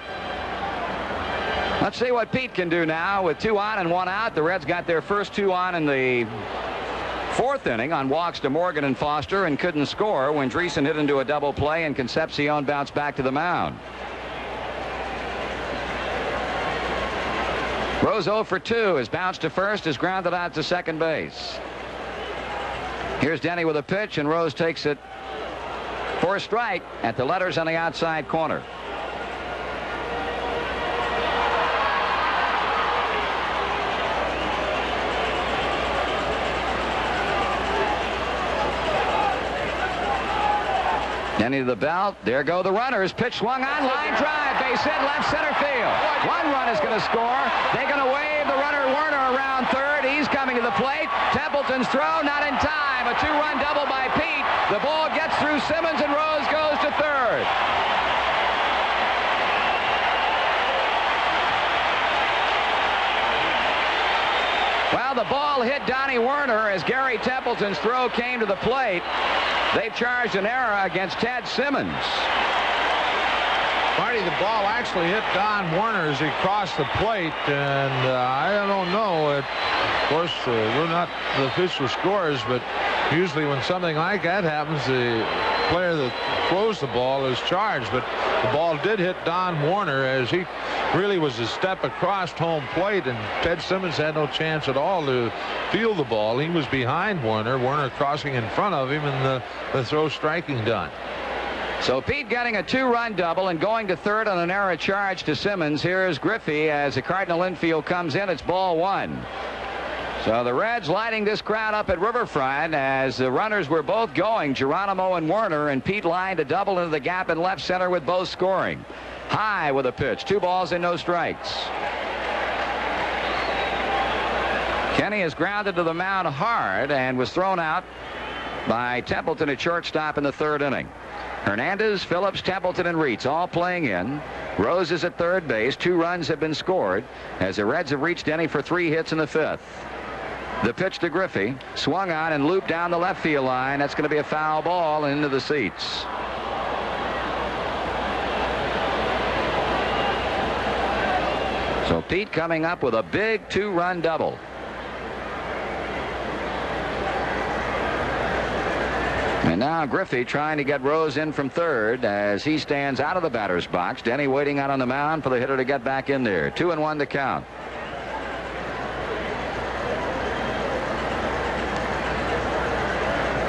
let's see what Pete can do now with 2 on and 1 out. The Reds got their first 2 on in the 4th inning on walks to Morgan and Foster and couldn't score when Dreesen hit into a double play and Concepcion bounced back to the mound. Rose 0 for 2 is bounced to first, is grounded out to second base. Here's Denny with a pitch, and Rose takes it for a strike at the letters on the outside corner. Denny to the belt. There go the runners. Pitch swung on. Line drive. Base hit left center field. 1 run is going to score. They're going to wave the runner Werner around third. He's coming to the plate. Templeton's throw not in time. A 2-run double by Pete. The ball gets through Simmons and Rose goes to third. Well, the ball hit Donnie Werner as Gary Templeton's throw came to the plate. They've charged an error against Ted Simmons. Marty, Artie, the ball actually hit Don Werner as he crossed the plate, and I don't know. Of course, we're not the official scorers, but usually when something like that happens, the player that throws the ball is charged. But the ball did hit Don Werner as he really was a step across home plate, and Ted Simmons had no chance at all to field the ball. He was behind Werner. Werner crossing in front of him, and the throw striking done. So Pete getting a 2-run double and going to third on an error charge to Simmons. Here's Griffey as the Cardinal infield comes in. It's ball 1. So the Reds lighting this crowd up at Riverfront as the runners were both going, Geronimo and Werner, and Pete lined a double into the gap in left center with both scoring. High with a pitch. 2 balls and no strikes. Kenny is grounded to the mound hard and was thrown out by Templeton at shortstop in the 3rd inning. Hernandez, Phillips, Templeton, and Reitz all playing in. Rose is at third base. 2 runs have been scored as the Reds have reached Denny for 3 hits in the 5th. The pitch to Griffey, swung on and looped down the left field line. That's going to be a foul ball into the seats. So Pete coming up with a big 2-run double. And now Griffey trying to get Rose in from third as he stands out of the batter's box. Denny waiting out on the mound for the hitter to get back in there. 2-1 to count.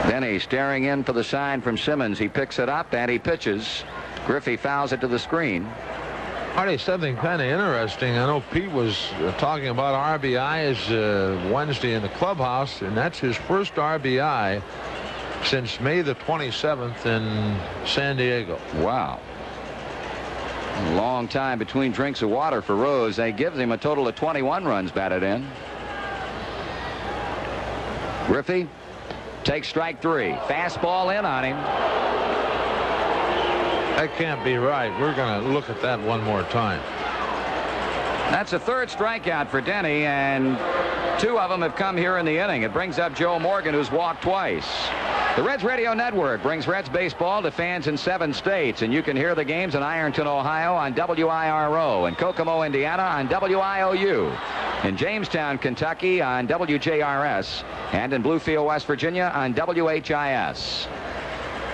Denny staring in for the sign from Simmons. He picks it up and he pitches. Griffey fouls it to the screen. Artie, something kind of interesting. I know Pete was talking about RBIs Wednesday in the clubhouse, and that's his first RBI since May the 27th in San Diego. Wow. A long time between drinks of water for Rose. They gives him a total of 21 runs batted in. Griffey takes strike 3. Fastball in on him. That can't be right. We're going to look at that one more time. That's a 3rd strikeout for Denny, and 2 of them have come here in the inning. It brings up Joe Morgan, who's walked twice. The Reds Radio Network brings Reds baseball to fans in 7 states, and you can hear the games in Ironton, Ohio on WIRO, in Kokomo, Indiana on WIOU, in Jamestown, Kentucky on WJRS, and in Bluefield, West Virginia on WHIS.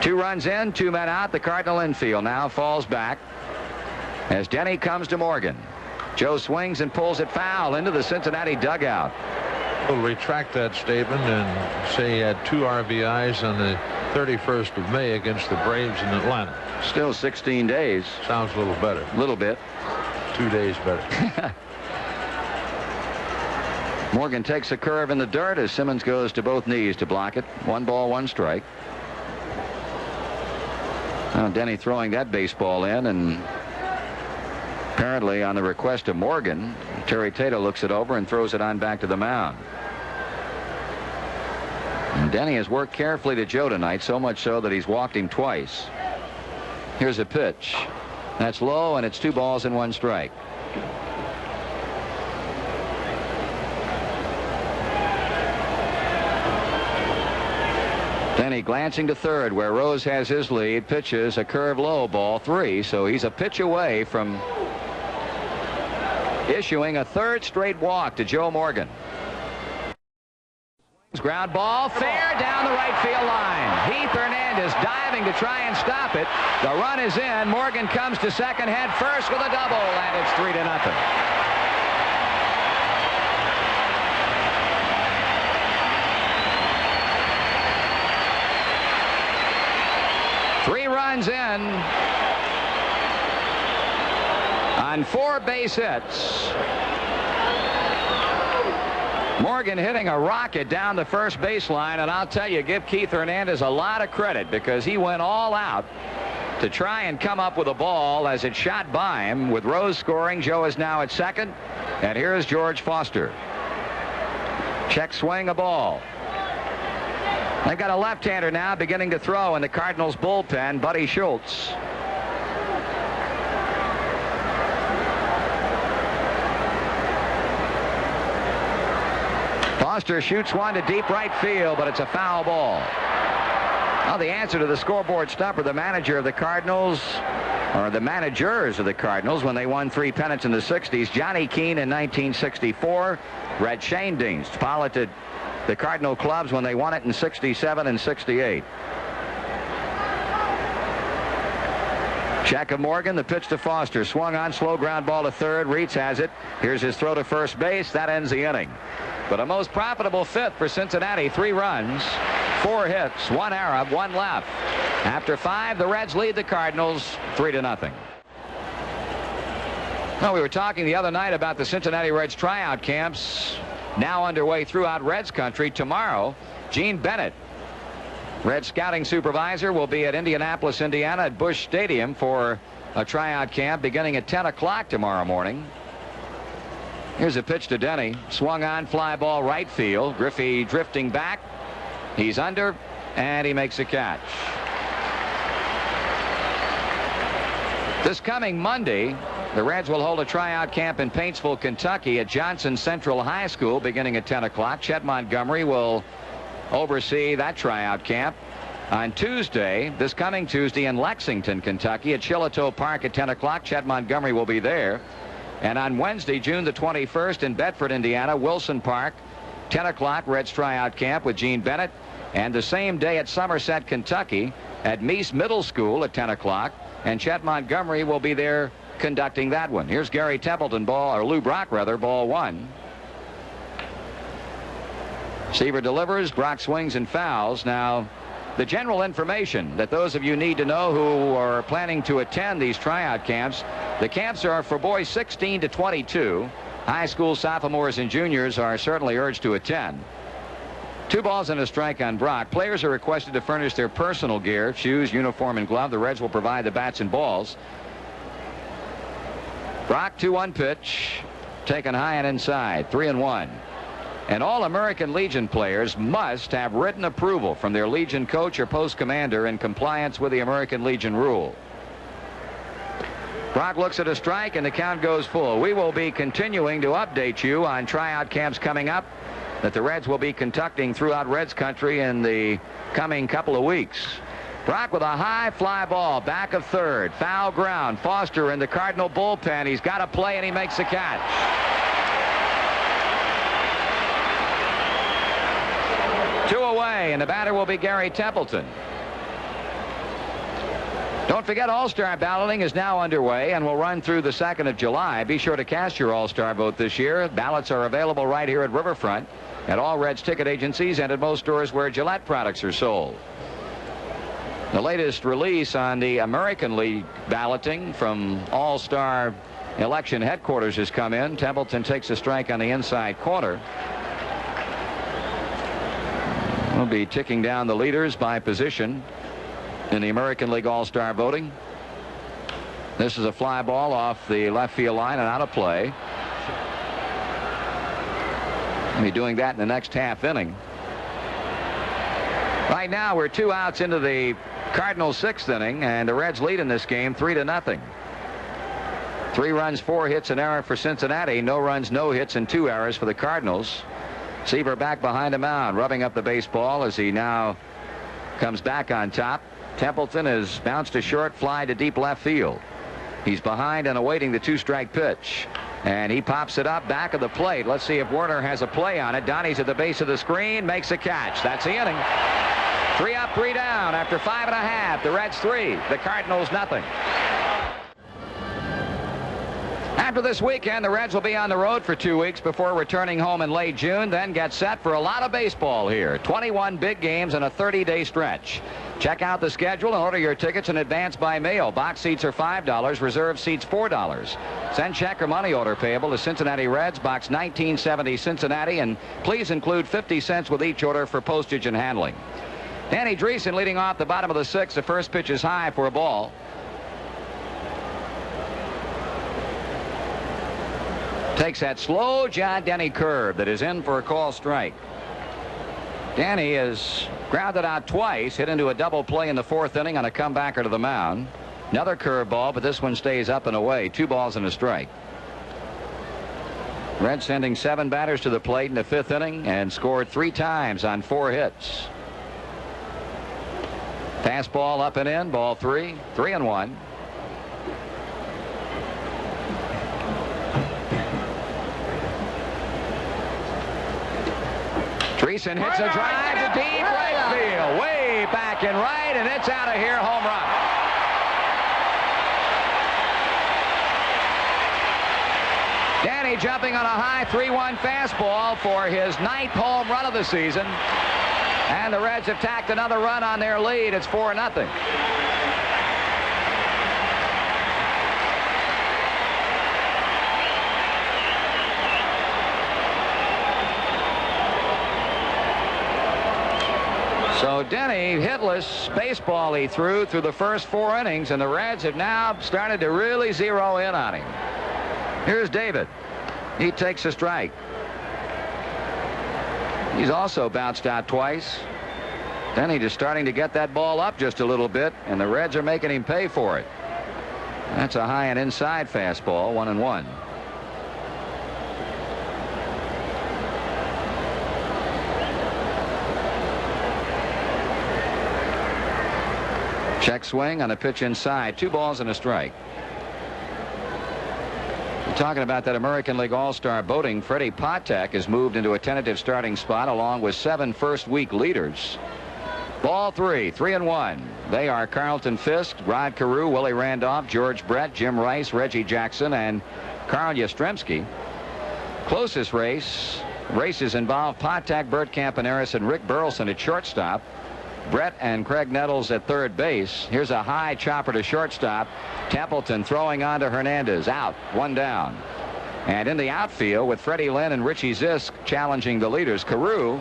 2 runs in, 2 men out. The Cardinal infield now falls back as Denny comes to Morgan. Joe swings and pulls it foul into the Cincinnati dugout. We'll retract that statement and say he had 2 RBIs on the 31st of May against the Braves in Atlanta. Still 16 days. Sounds a little better. A little bit. 2 days better. Morgan takes a curve in the dirt as Simmons goes to both knees to block it. 1 ball, 1 strike. Now Denny throwing that baseball in, and apparently on the request of Morgan, Terry Tato looks it over and throws it on back to the mound. And Denny has worked carefully to Joe tonight, so much so that he's walked him twice. Here's a pitch. That's low, and it's 2 balls and 1 strike. Denny glancing to third where Rose has his lead, pitches a curve low, ball 3, so he's a pitch away from issuing a 3rd straight walk to Joe Morgan. Ground ball fair down the right field line. Heath Hernandez diving to try and stop it. The run is in. Morgan comes to second, head first with a double, and it's 3-0. Three runs in on 4 base hits. Morgan hitting a rocket down the first baseline, and I'll tell you, give Keith Hernandez a lot of credit because he went all out to try and come up with a ball as it shot by him. With Rose scoring, Joe is now at second, and here's George Foster. Check swing, a ball. They've got a left-hander now beginning to throw in the Cardinals bullpen, Buddy Schultz. Foster shoots one to deep right field, but it's a foul ball. Well, the answer to the scoreboard stumper, the manager of the Cardinals are the managers of the Cardinals when they won 3 pennants in the 60s. Johnny Keane in 1964. Red Schoendienst piloted the Cardinal clubs when they won it in 67 and 68. Check of Morgan, the pitch to Foster. Swung on, slow ground ball to third. Reitz has it. Here's his throw to first base. That ends the inning. But a most profitable fifth for Cincinnati. 3 runs, 4 hits, 1 error, 1 left. After 5, the Reds lead the Cardinals 3-0. Well, we were talking the other night about the Cincinnati Reds tryout camps now underway throughout Reds country. Tomorrow, Gene Bennett, Reds scouting supervisor, will be at Indianapolis, Indiana at Busch Stadium for a tryout camp beginning at 10 o'clock tomorrow morning. Here's a pitch to Denny. Swung on, fly ball right field. Griffey drifting back. He's under, and he makes a catch. This coming Monday, the Reds will hold a tryout camp in Paintsville, Kentucky at Johnson Central High School beginning at 10 o'clock. Chet Montgomery will oversee that tryout camp. On Tuesday, this coming Tuesday, in Lexington, Kentucky at Shiloh Park at 10 o'clock. Chet Montgomery will be there. And on Wednesday, June the 21st, in Bedford, Indiana, Wilson Park, 10 o'clock, Reds tryout camp with Gene Bennett. And the same day at Somerset, Kentucky at Meese Middle School at 10 o'clock. And Chet Montgomery will be there conducting that one. Here's Gary Templeton, Lou Brock, ball 1. Seaver delivers, Brock swings and fouls. Now, the general information that those of you need to know who are planning to attend these tryout camps, the camps are for boys 16 to 22. High school sophomores and juniors are certainly urged to attend. 2 balls and a strike on Brock. Players are requested to furnish their personal gear, shoes, uniform, and glove. The Reds will provide the bats and balls. Brock, 2-1 pitch, taken high and inside, 3-1. And all American Legion players must have written approval from their Legion coach or post commander in compliance with the American Legion rule. Brock looks at a strike, and the count goes full. We will be continuing to update you on tryout camps coming up that the Reds will be conducting throughout Reds country in the coming couple of weeks. Brock with a high fly ball, back of third, foul ground. Foster in the Cardinal bullpen. He's got a play, and he makes a catch. 2 away, and the batter will be Gary Templeton. Don't forget, All-Star balloting is now underway and will run through the 2nd of July. Be sure to cast your All-Star vote this year. Ballots are available right here at Riverfront, at all Reds ticket agencies, and at most stores where Gillette products are sold. The latest release on the American League balloting from All-Star election headquarters has come in. Templeton takes a strike on the inside corner. We'll be ticking down the leaders by position in the American League All-Star voting. This is a fly ball off the left field line and out of play. We'll be doing that in the next half inning. Right now, we're 2 outs into the Cardinals' 6th inning, and the Reds lead in this game 3-0. 3 runs, 4 hits, an error for Cincinnati. No runs, no hits, and 2 errors for the Cardinals. Seaver back behind the mound, rubbing up the baseball as he now comes back on top. Templeton has bounced a short fly to deep left field. He's behind and awaiting the 2-strike pitch. And he pops it up back of the plate. Let's see if Werner has a play on it. Donnie's at the base of the screen, makes a catch. That's the inning. 3 up, 3 down after 5.5. The Reds 3, the Cardinals nothing. After this weekend, the Reds will be on the road for 2 weeks before returning home in late June, then get set for a lot of baseball here. 21 big games in a 30-day stretch. Check out the schedule and order your tickets in advance by mail. Box seats are $5, reserve seats $4. Send check or money order payable to Cincinnati Reds, Box 1970, Cincinnati, and please include 50 cents with each order for postage and handling. Danny Dreesen leading off the bottom of the 6th. The first pitch is high for a ball. Takes that slow John Denny curve that is in for a call strike. Danny has grounded out twice, hit into a double play in the 4th inning on a comebacker to the mound. Another curveball, but this one stays up and away. 2 balls and a strike. Reds sending 7 batters to the plate in the 5th inning and scored 3 times on 4 hits. Fastball up and in, ball 3, 3-1. Greason hits a drive to deep right field. Way back in right, and it's out of here. Home run. Danny jumping on a high 3-1 fastball for his 9th home run of the season. And the Reds have tacked another run on their lead. It's 4-0. So Denny hitless baseball he threw the first 4 innings, and the Reds have now started to really zero in on him. Here's David. He takes a strike. He's also bounced out twice. Denny just starting to get that ball up just a little bit, and the Reds are making him pay for it. That's a high and inside fastball, 1-1. Check swing on a pitch inside. 2 balls and a strike. We're talking about that American League All-Star voting. Freddie Patek has moved into a tentative starting spot along with 7 first-week leaders. Ball 3, 3-1. They are Carlton Fisk, Rod Carew, Willie Randolph, George Brett, Jim Rice, Reggie Jackson, and Carl Yastrzemski. Closest races involve Patek, Bert Campaneris, and Rick Burleson at shortstop. Brett and Craig Nettles at third base. Here's a high chopper to shortstop. Templeton throwing on to Hernandez. Out. 1 down. And in the outfield with Freddie Lynn and Richie Zisk challenging the leaders, Carew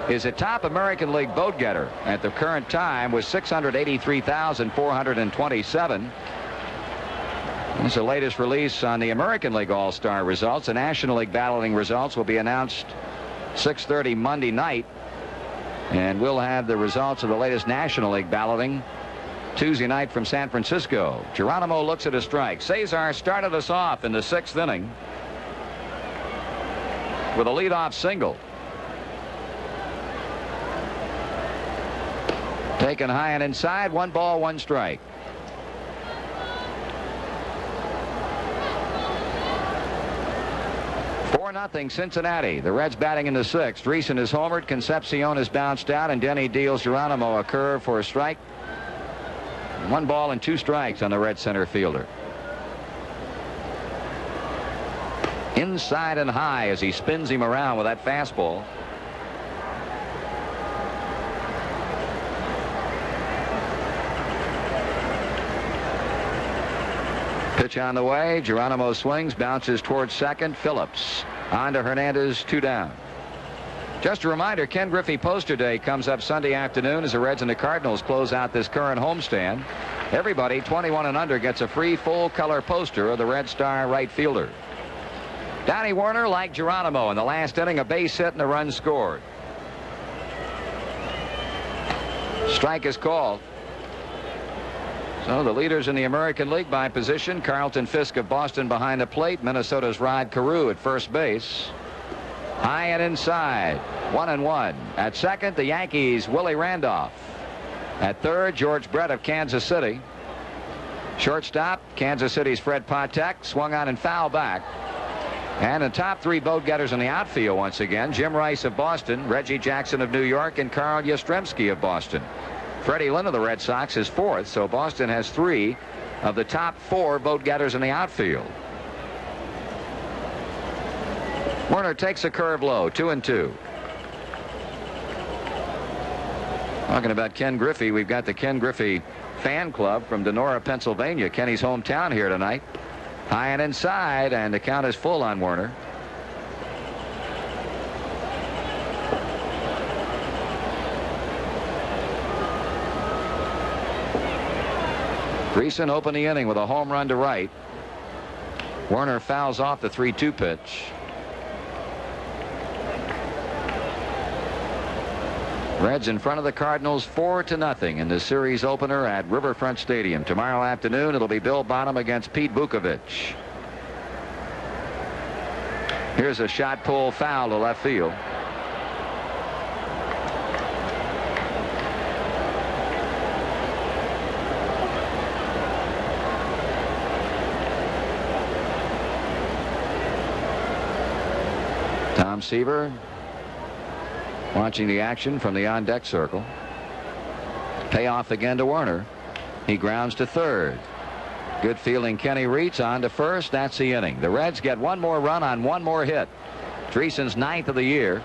is a top American League vote getter at the current time with 683,427. This is the latest release on the American League All-Star results. The National League balloting results will be announced 6:30 Monday night. And we'll have the results of the latest National League balloting Tuesday night from San Francisco. Geronimo looks at a strike. Cesar started us off in the 6th inning with a leadoff single. Taken high and inside. 1 ball, 1 strike. Nothing Cincinnati. The Reds batting in the 6th. Dreesen is homered. Concepcion is bounced out, and Denny deals Geronimo a curve for a strike. 1 ball and 2 strikes on the Red center fielder. Inside and high as he spins him around with that fastball. Pitch on the way. Geronimo swings, bounces towards second. Phillips on to Hernandez, 2 down. Just a reminder, Ken Griffey Poster Day comes up Sunday afternoon as the Reds and the Cardinals close out this current homestand. Everybody 21 and under gets a free full-color poster of the Red Star right fielder. Donnie Warner, like Geronimo in the last inning, a base hit and a run scored. Strike is called. So the leaders in the American League by position: Carlton Fisk of Boston behind the plate, Minnesota's Rod Carew at first base. High and inside, 1-1. At second, the Yankees' Willie Randolph. At third, George Brett of Kansas City. Shortstop, Kansas City's Fred Patek, swung on and fouled back. And the top 3 vote getters in the outfield once again: Jim Rice of Boston, Reggie Jackson of New York, and Carl Yastrzemski of Boston. Freddie Lynn of the Red Sox is 4th, so Boston has 3 of the top 4 vote getters in the outfield. Werner takes a curve low, 2-2. Talking about Ken Griffey, we've got the Ken Griffey fan club from Denora, Pennsylvania, Kenny's hometown, here tonight. High and inside, and the count is full on Werner. Dreesen opened the inning with a home run to right. Werner fouls off the 3-2 pitch. Reds in front of the Cardinals 4-0 in the series opener at Riverfront Stadium. Tomorrow afternoon it'll be Bill Bonham against Pete Vukovich. Here's a shot pull foul to left field. Tom Seaver watching the action from the on-deck circle. Payoff again to Werner. He grounds to third. Good fielding. Kenny Reitz on to first. That's the inning. The Reds get one more run on one more hit. Dreesen's 9th of the year.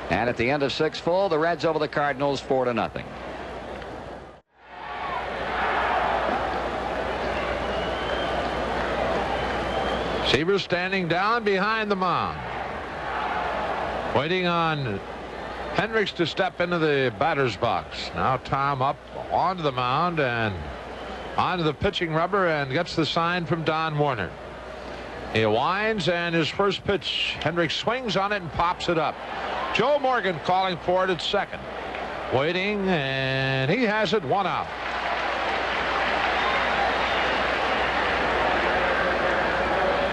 And at the end of 6 full, the Reds over the Cardinals 4-0. Seaver standing down behind the mound, waiting on Hendricks to step into the batter's box. Now Tom up onto the mound and onto the pitching rubber and gets the sign from Don Werner. He winds, and his first pitch, Hendricks swings on it and pops it up. Joe Morgan calling for it at second, waiting, and he has it, 1 out.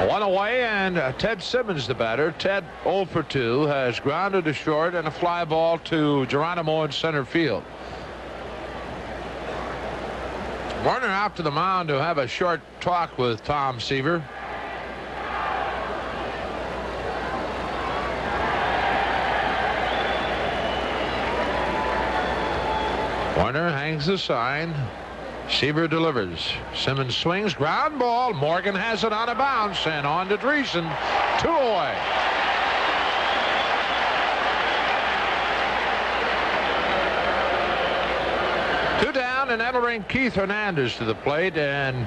One away, and Ted Simmons, the batter. Ted 0 for 2, has grounded to short and a fly ball to Geronimo in center field. Werner out to the mound to have a short talk with Tom Seaver. Werner hangs the sign. Seaver delivers. Simmons swings, ground ball. Morgan has it on a bounce and on to Dreesen. 2 away. Two down, and that'll bring Keith Hernandez to the plate. And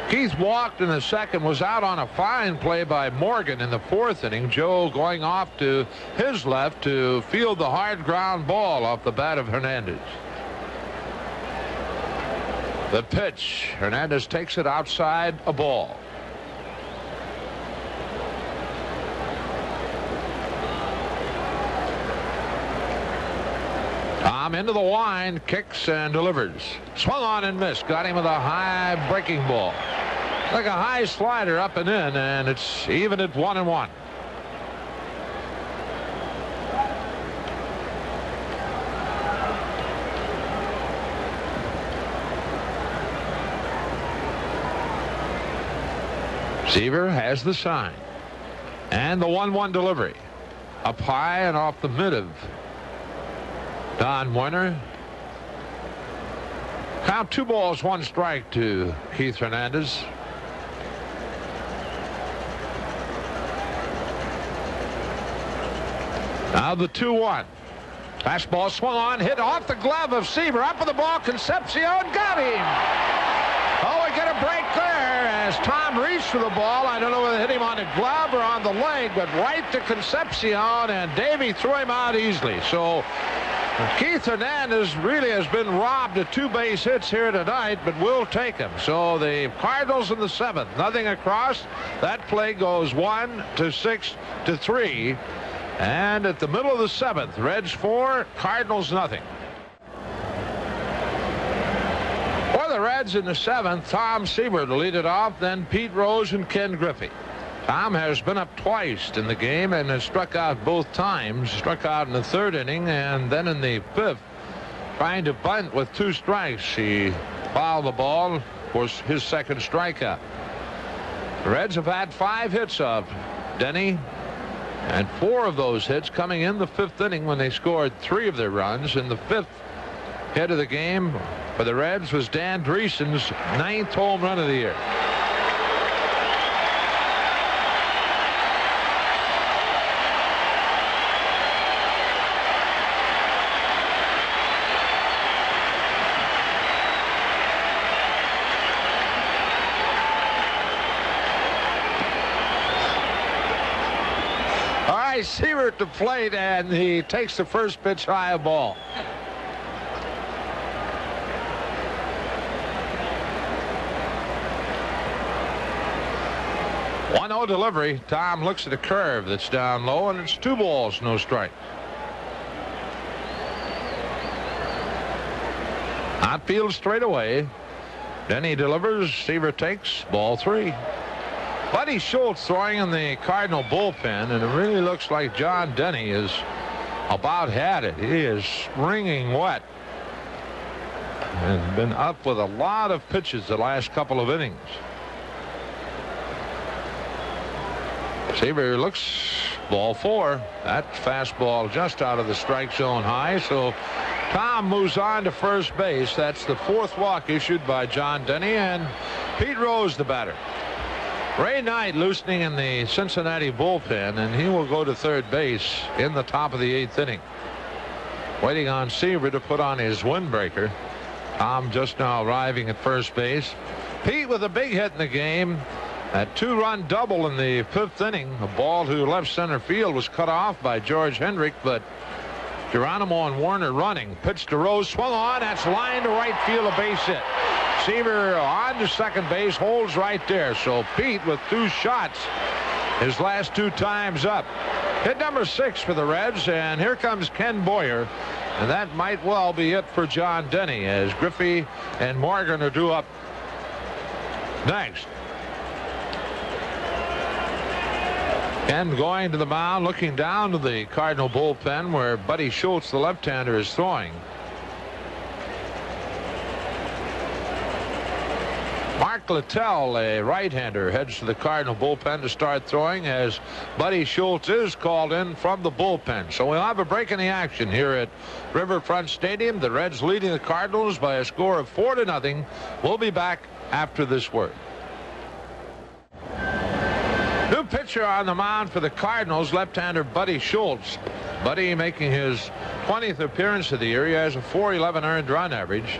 Keith walked in the second, was out on a fine play by Morgan in the 4th inning. Joe going off to his left to field the hard ground ball off the bat of Hernandez. The pitch. Hernandez takes it outside, a ball. Tom into the wind, kicks and delivers. Swung on and missed. Got him with a high breaking ball. Like a high slider up and in, and it's even at 1-1. Seaver has the sign, and the 1-1 delivery up high and off the mid of Don Werner. Count 2 balls, 1 strike to Keith Hernandez. Now the 2-1. Fastball swung on, hit off the glove of Seaver, up with the ball. Concepcion got him. Oh, we get a break there as Tom reached for the ball. I don't know whether it hit him on the glove or on the leg, but right to Concepcion, and Davey threw him out easily. So Keith Hernandez really has been robbed of 2 base hits here tonight, but we'll take him. So the Cardinals in the 7th, nothing across. That play goes 1-6-3. And at the middle of the 7th, Reds 4, Cardinals nothing. For the Reds in the 7th, Tom Seaver to lead it off, then Pete Rose and Ken Griffey. Tom has been up twice in the game and has struck out both times. Struck out in the 3rd inning, and then in the 5th, trying to bunt with 2 strikes. He fouled the ball, of course, his 2nd strikeout. The Reds have had 5 hits of Denny, and 4 of those hits coming in the 5th inning when they scored 3 of their runs. In the 5th hit of the game for the Reds was Dan Dreesen's 9th home run of the year. All right, Seaver at the plate, and he takes the first pitch high, a ball. No delivery. Tom looks at a curve that's down low, and it's 2 balls, no strike. Outfield straight away. Then he delivers. Seaver takes, ball 3. Buddy Schultz throwing in the Cardinal bullpen, and it really looks like John Denny is about had it. He is wringing wet and been up with a lot of pitches the last couple of innings. Seaver looks ball 4. That fastball just out of the strike zone high. So Tom moves on to first base. That's the 4th walk issued by John Denny, and Pete Rose the batter. Ray Knight loosening in the Cincinnati bullpen, and he will go to third base in the top of the 8th inning. Waiting on Seaver to put on his windbreaker. Tom just now arriving at first base. Pete with a big hit in the game. That 2-run double in the 5th inning. A ball to left center field was cut off by George Hendrick, but Geronimo and Warner running. Pitch to Rose, swung on. That's line to right field, a base hit. Seaver on to second base, holds right there. So Pete with 2 shots his last 2 times up. Hit number 6 for the Reds, and here comes Ken Boyer. And that might well be it for John Denny, as Griffey and Morgan are due up next. Ken going to the mound, looking down to the Cardinal bullpen where Buddy Schultz, the left-hander, is throwing. Mark Littell, a right-hander, heads to the Cardinal bullpen to start throwing, as Buddy Schultz is called in from the bullpen. So we'll have a break in the action here at Riverfront Stadium. The Reds leading the Cardinals by a score of 4-0. We'll be back after this word. New pitcher on the mound for the Cardinals, left-hander Buddy Schultz. Buddy making his 20th appearance of the year. He has a .411 earned run average.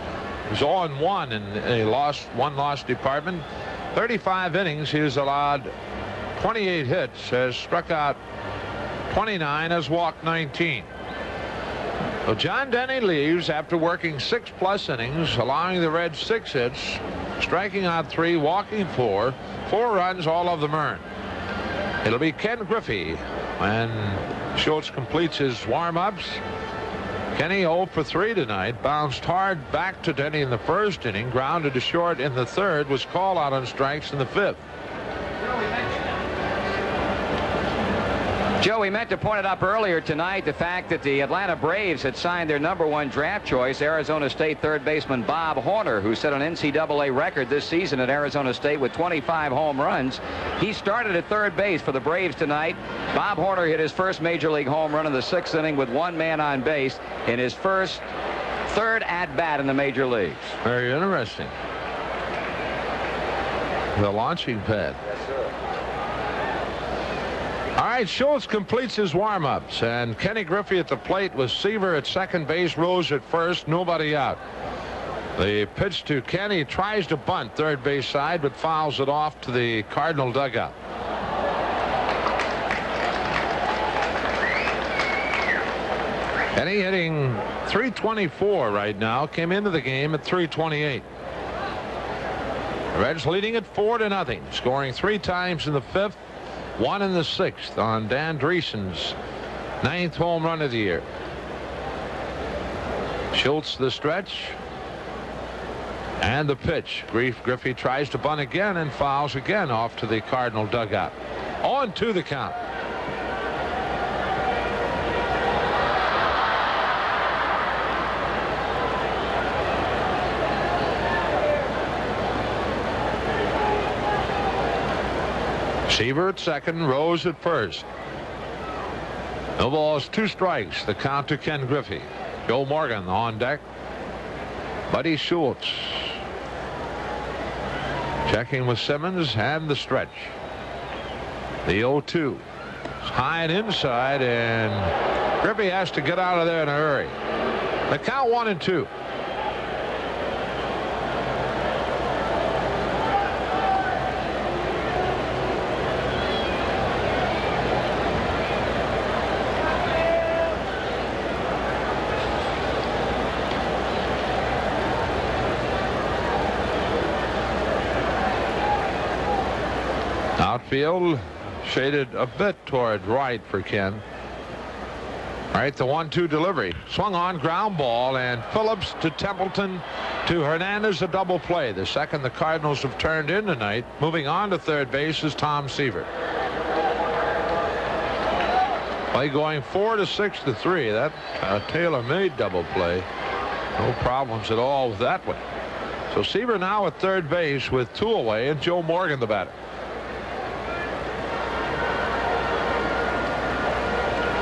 He's 0-1 in a one-loss department. 35 innings. He has allowed 28 hits, has struck out 29, has walked 19. So John Denny leaves after working 6+ innings, allowing the Reds 6 hits, striking out 3, walking 4 runs, all of them earned. It'll be Ken Griffey when Schultz completes his warm-ups. Kenny 0 for 3 tonight. Bounced hard back to Denny in the 1st inning. Grounded to short in the 3rd. Was called out on strikes in the 5th. Joe, we meant to point it up earlier tonight, the fact that the Atlanta Braves had signed their #1 draft choice, Arizona State third baseman Bob Horner, who set an NCAA record this season at Arizona State with 25 home runs. He started at third base for the Braves tonight. Bob Horner hit his first major league home run in the 6th inning with 1 man on base in his third at-bat in the major leagues. Very interesting. The launching pad. All right, Schultz completes his warm-ups, and Kenny Griffey at the plate with Seaver at second base, Rose at first, nobody out. The pitch to Kenny, tries to bunt third base side, but fouls it off to the Cardinal dugout. Kenny hitting .324 right now, came into the game at .328. The Reds leading at 4-0, scoring 3 times in the 5th. 1 in the 6th on Dan Dreesen's 9th home run of the year. Schultz the stretch. And the pitch. Griffey tries to bunt again and fouls again off to the Cardinal dugout. 0-2 the count. Seaver at second, Rose at first. No balls, 2 strikes. The count to Ken Griffey. Joe Morgan on deck. Buddy Schultz checking with Simmons, and the stretch. The 0-2. High and inside, and Griffey has to get out of there in a hurry. The count 1-2. Outfield shaded a bit toward right for Ken. All right, the 1-2 delivery. Swung on, ground ball, and Phillips to Templeton to Hernandez, a double play. The second the Cardinals have turned in tonight. Moving on to third base is Tom Seaver. Play going 4 to 6 to 3. That tailor-made double play. No problems at all with that one. So Seaver now at third base with 2 away, and Joe Morgan the batter.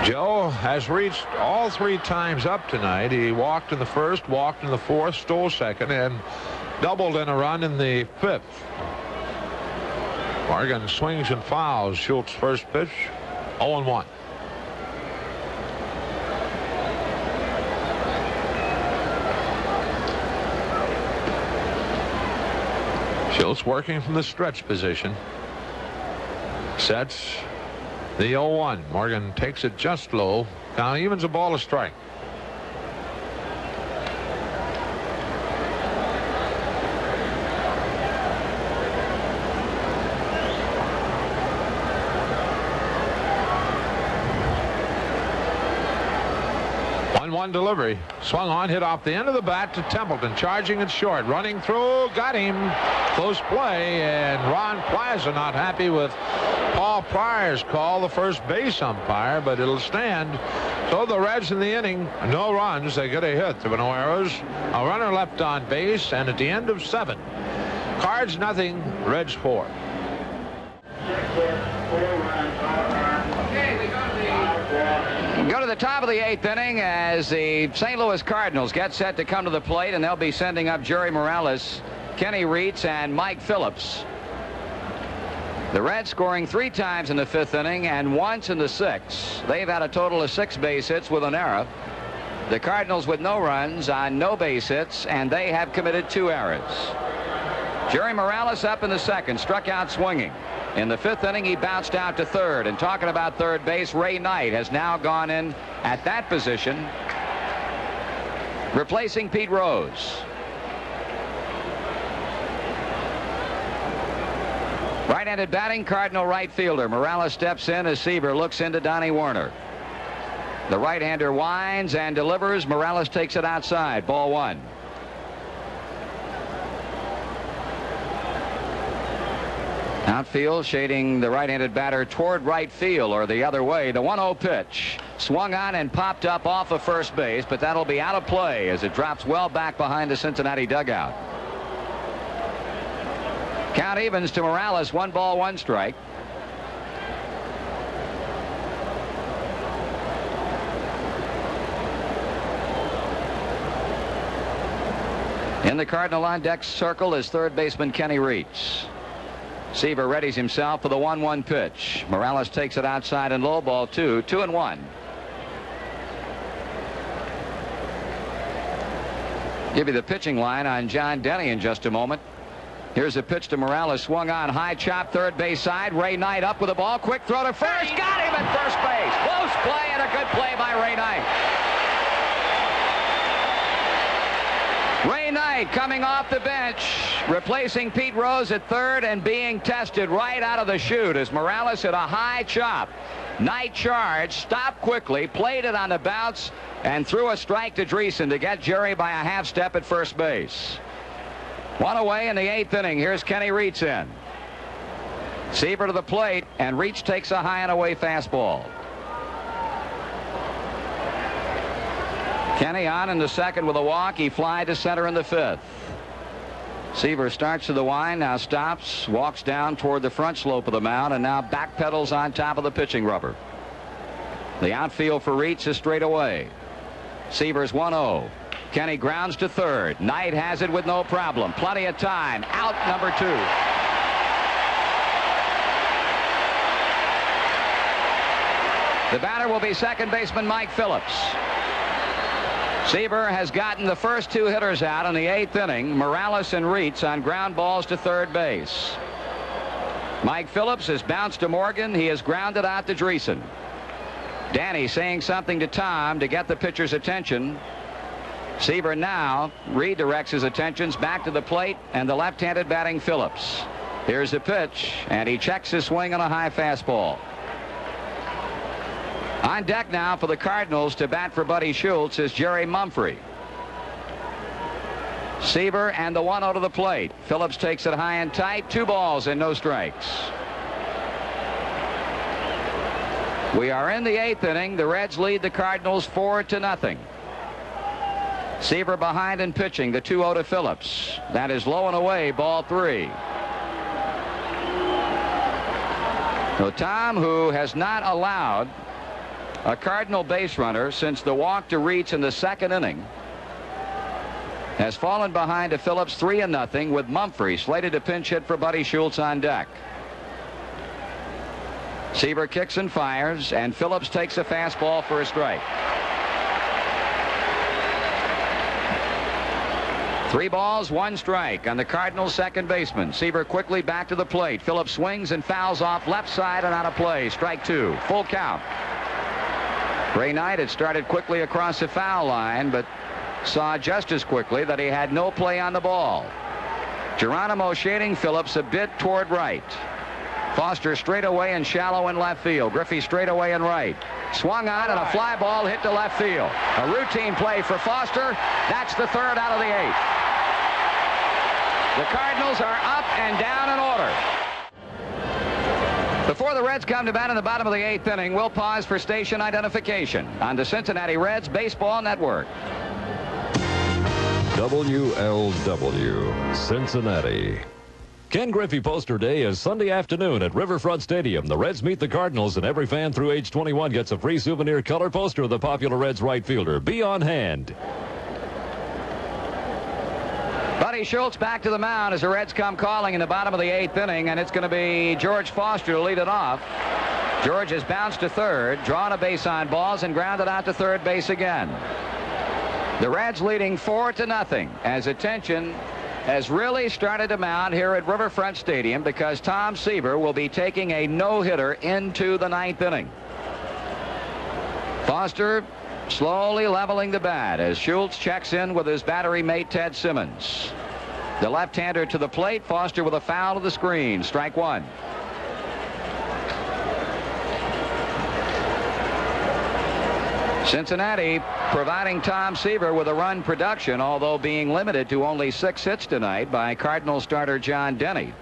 Joe has reached all 3 times up tonight. He walked in the first, walked in the fourth, stole second, and doubled in a run in the 5th. Morgan swings and fouls Schultz' first pitch, 0-1. Schultz working from the stretch position. Sets the 0-1. Morgan takes it just low. Count evens, a ball, a strike. One delivery, swung on, hit off the end of the bat to Templeton, charging it short, running through, got him. Close play, and Ron Plaza not happy with Paul Pryor's call, the first base umpire, but it'll stand. So the Reds in the inning, no runs, they get a hit. There were no errors, a runner left on base, and at the end of 7, Cards nothing, Reds 4. Go to the top of the 8th inning as the St. Louis Cardinals get set to come to the plate, and they'll be sending up Jerry Morales, Kenny Reitz, and Mike Phillips. The Reds scoring 3 times in the 5th inning and once in the 6th. They've had a total of 6 base hits with an error. The Cardinals with no runs on no base hits, and they have committed 2 errors. Jerry Morales up in the 2nd, struck out swinging. In the 5th inning, he bounced out to 3rd. And talking about third base, Ray Knight has now gone in at that position, replacing Pete Rose. Right-handed batting, Cardinal right fielder. Morales steps in as Seaver looks into Donnie Warner. The right-hander winds and delivers. Morales takes it outside. Ball 1. Outfield shading the right-handed batter toward right field or the other way. The 1-0 pitch swung on and popped up off of first base, but that'll be out of play as it drops well back behind the Cincinnati dugout. Count evens to Morales, 1 ball, 1 strike. In the Cardinal on deck circle is third baseman Kenny Reitz. Seaver readies himself for the 1-1 pitch. Morales takes it outside and low, ball 2, 2-1. Give you the pitching line on John Denny in just a moment. Here's a pitch to Morales, swung on, high chop, third base side. Ray Knight up with the ball, quick throw to first, got him at first base. Close play and a good play by Ray Knight. Ray Knight coming off the bench, replacing Pete Rose at 3rd and being tested right out of the chute as Morales hit a high chop. Knight charged, stopped quickly, played it on the bounce, and threw a strike to Dreesen to get Jerry by a half step at first base. 1 away in the 8th inning. Here's Kenny Reitz in. Seaver to the plate, and Reitz takes a high and away fastball. Kenny on in the 2nd with a walk. He flied to center in the 5th. Seaver starts to the wind, now stops, walks down toward the front slope of the mound, and now backpedals on top of the pitching rubber. The outfield for Reitz is straight away. Seaver's 1-0. Kenny grounds to 3rd. Knight has it with no problem. Plenty of time. Out number 2. The batter will be second baseman Mike Phillips. Seaver has gotten the first 2 hitters out in the 8th inning, Morales and Reitz on ground balls to third base. Mike Phillips has bounced to Morgan. He has grounded out to Dreesen. Danny saying something to Tom to get the pitcher's attention. Seaver now redirects his attentions back to the plate and the left-handed batting Phillips. Here's the pitch, and he checks his swing on a high fastball. On deck now for the Cardinals to bat for Buddy Schultz is Jerry Mumphrey. Seaver and the 1-0 to the plate. Phillips takes it high and tight. 2 balls and no strikes. We are in the 8th inning. The Reds lead the Cardinals 4-0. Seaver behind and pitching. The 2-0 to Phillips. That is low and away. Ball 3. So Tom, who has not allowed a Cardinal base runner since the walk to Reitz in the second inning has fallen behind to Phillips 3-0 with Mumphrey slated to pinch hit for Buddy Schultz on deck. Seaver kicks and fires, and Phillips takes a fastball for a strike. 3 balls, 1 strike on the Cardinals' second baseman. Seaver quickly back to the plate. Phillips swings and fouls off left side and out of play. Strike 2. Full count. Ray Knight had started quickly across the foul line, but saw just as quickly that he had no play on the ball. Geronimo shading Phillips a bit toward right. Foster straight away and shallow in left field. Griffey straight away and right. Swung on and a fly ball hit to left field. A routine play for Foster. That's the 3rd out of the 8th. The Cardinals are up and down in order. Before the Reds come to bat in the bottom of the 8th inning, we'll pause for station identification on the Cincinnati Reds Baseball Network. WLW, Cincinnati. Ken Griffey Poster Day is Sunday afternoon at Riverfront Stadium. The Reds meet the Cardinals, and every fan through age 21 gets a free souvenir color poster of the popular Reds right fielder. Be on hand. Buddy Schultz back to the mound as the Reds come calling in the bottom of the 8th inning, and it's going to be George Foster to lead it off. George has bounced to third, drawn a base on balls, and grounded out to third base again. The Reds leading 4-0 as attention has really started to mount here at Riverfront Stadium because Tom Seaver will be taking a no-hitter into the 9th inning. Foster slowly leveling the bat as Schultz checks in with his battery mate Ted Simmons. The left-hander to the plate. Foster with a foul to the screen. Strike 1. Cincinnati providing Tom Seaver with a run production, although being limited to only 6 hits tonight by Cardinal starter John Denny.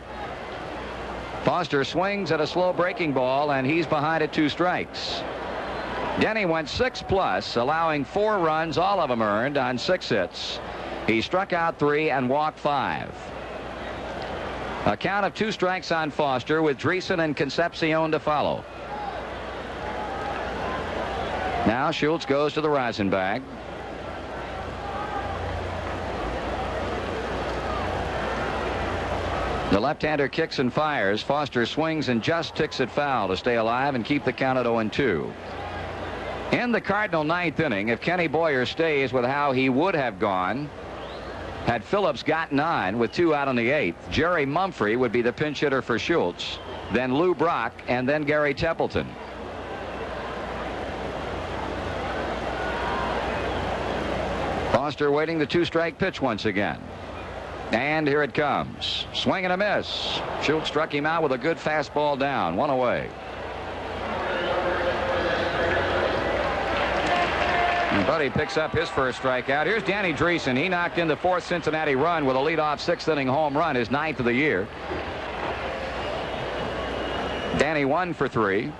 Foster swings at a slow breaking ball, and he's behind at 2 strikes. Denny went 6+, allowing 4 runs, all of them earned, on 6 hits. He struck out 3 and walked 5. A count of 2 strikes on Foster with Dreesen and Concepcion to follow. Now Schultz goes to the rosin bag. The left-hander kicks and fires. Foster swings and just ticks it foul to stay alive and keep the count at 0-2. In the Cardinal 9th inning, if Kenny Boyer stays with how he would have gone had Phillips gotten on with 2 out in the 8th, Jerry Mumphrey would be the pinch hitter for Schultz, then Lou Brock, and then Gary Templeton. Foster waiting the 2-strike pitch once again. And here it comes. Swing and a miss. Schultz struck him out with a good fastball down. 1 away. And Buddy picks up his first strikeout. Here's Danny Dreesen. He knocked in the 4th Cincinnati run with a leadoff 6th inning home run, his 9th of the year. Danny 1 for 3.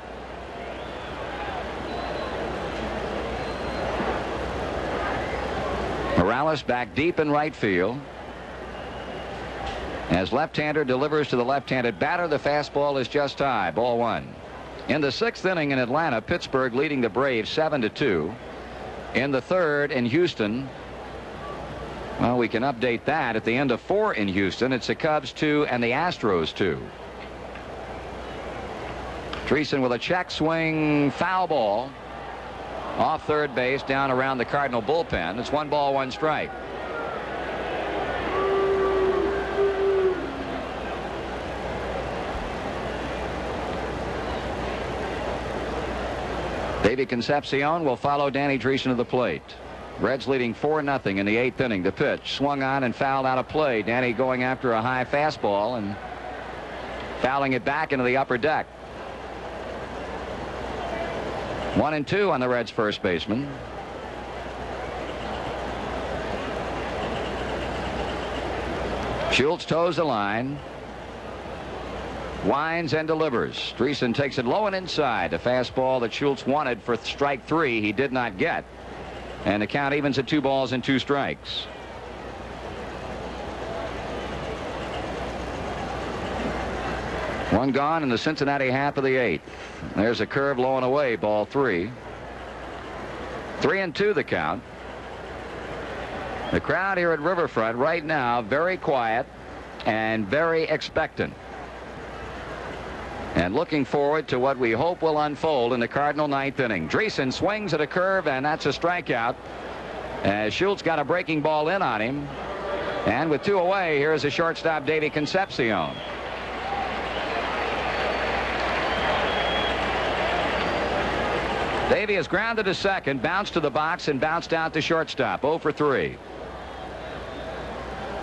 Morales back deep in right field. As left-hander delivers to the left-handed batter, the fastball is just high. Ball 1. In the 6th inning in Atlanta, Pittsburgh leading the Braves 7-2. In the 3rd in Houston, well, we can update that. At the end of 4 in Houston, it's the Cubs 2 and the Astros 2. Dreesen with a check swing, foul ball off third base down around the Cardinal bullpen. It's 1 ball, 1 strike. Davey Concepcion will follow Danny Dreesen to the plate. Reds leading 4-0 in the 8th inning. The pitch swung on and fouled out of play. Danny going after a high fastball and fouling it back into the upper deck. 1-2 on the Reds' first baseman. Schultz toes the line. Winds and delivers. Dreesen takes it low and inside. The fastball that Schultz wanted for strike 3 he did not get. And the count evens at 2 balls and 2 strikes. One gone in the Cincinnati half of the 8th. There's a curve low and away. Ball 3. 3-2 the count. The crowd here at Riverfront right now very quiet and very expectant, and looking forward to what we hope will unfold in the Cardinal ninth inning. Dreesen swings at a curve, and that's a strikeout, as Schultz got a breaking ball in on him. And with 2 away, here's the shortstop, Davy Concepcion. Davy is grounded to second, bounced to the box, and bounced out to shortstop. 0 for 3.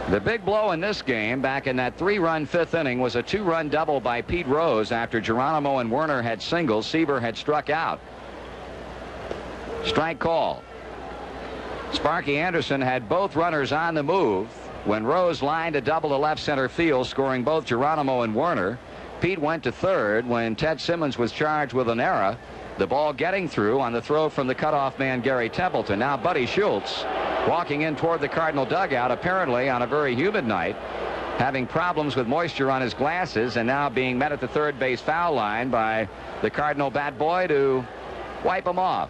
The big blow in this game back in that 3-run 5th inning was a 2-run double by Pete Rose after Geronimo and Werner had singles. Seaver had struck out. Strike call. Sparky Anderson had both runners on the move when Rose lined a double to left center field, scoring both Geronimo and Werner. Pete went to third when Ted Simmons was charged with an error, the ball getting through on the throw from the cutoff man Gary Templeton. Now Buddy Schultz walking in toward the Cardinal dugout, apparently on a very humid night, having problems with moisture on his glasses, and now being met at the third base foul line by the Cardinal bat boy to wipe him off.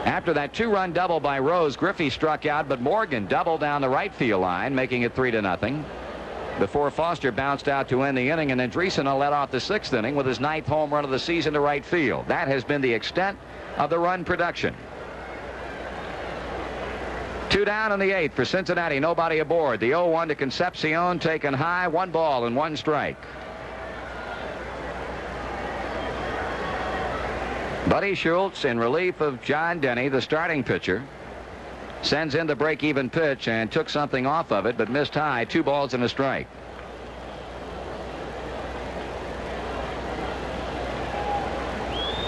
After that 2-run double by Rose, Griffey struck out, but Morgan doubled down the right field line, making it 3-0. Before Foster bounced out to end the inning, and then Dreesen led off the 6th inning with his 9th home run of the season to right field. That has been the extent of the run production. 2 down in the 8th for Cincinnati. Nobody aboard. The 0-1 to Concepcion taken high. 1 ball and 1 strike. Buddy Schultz in relief of John Denny, the starting pitcher, sends in the break-even pitch and took something off of it, but missed high. 2 balls and a strike.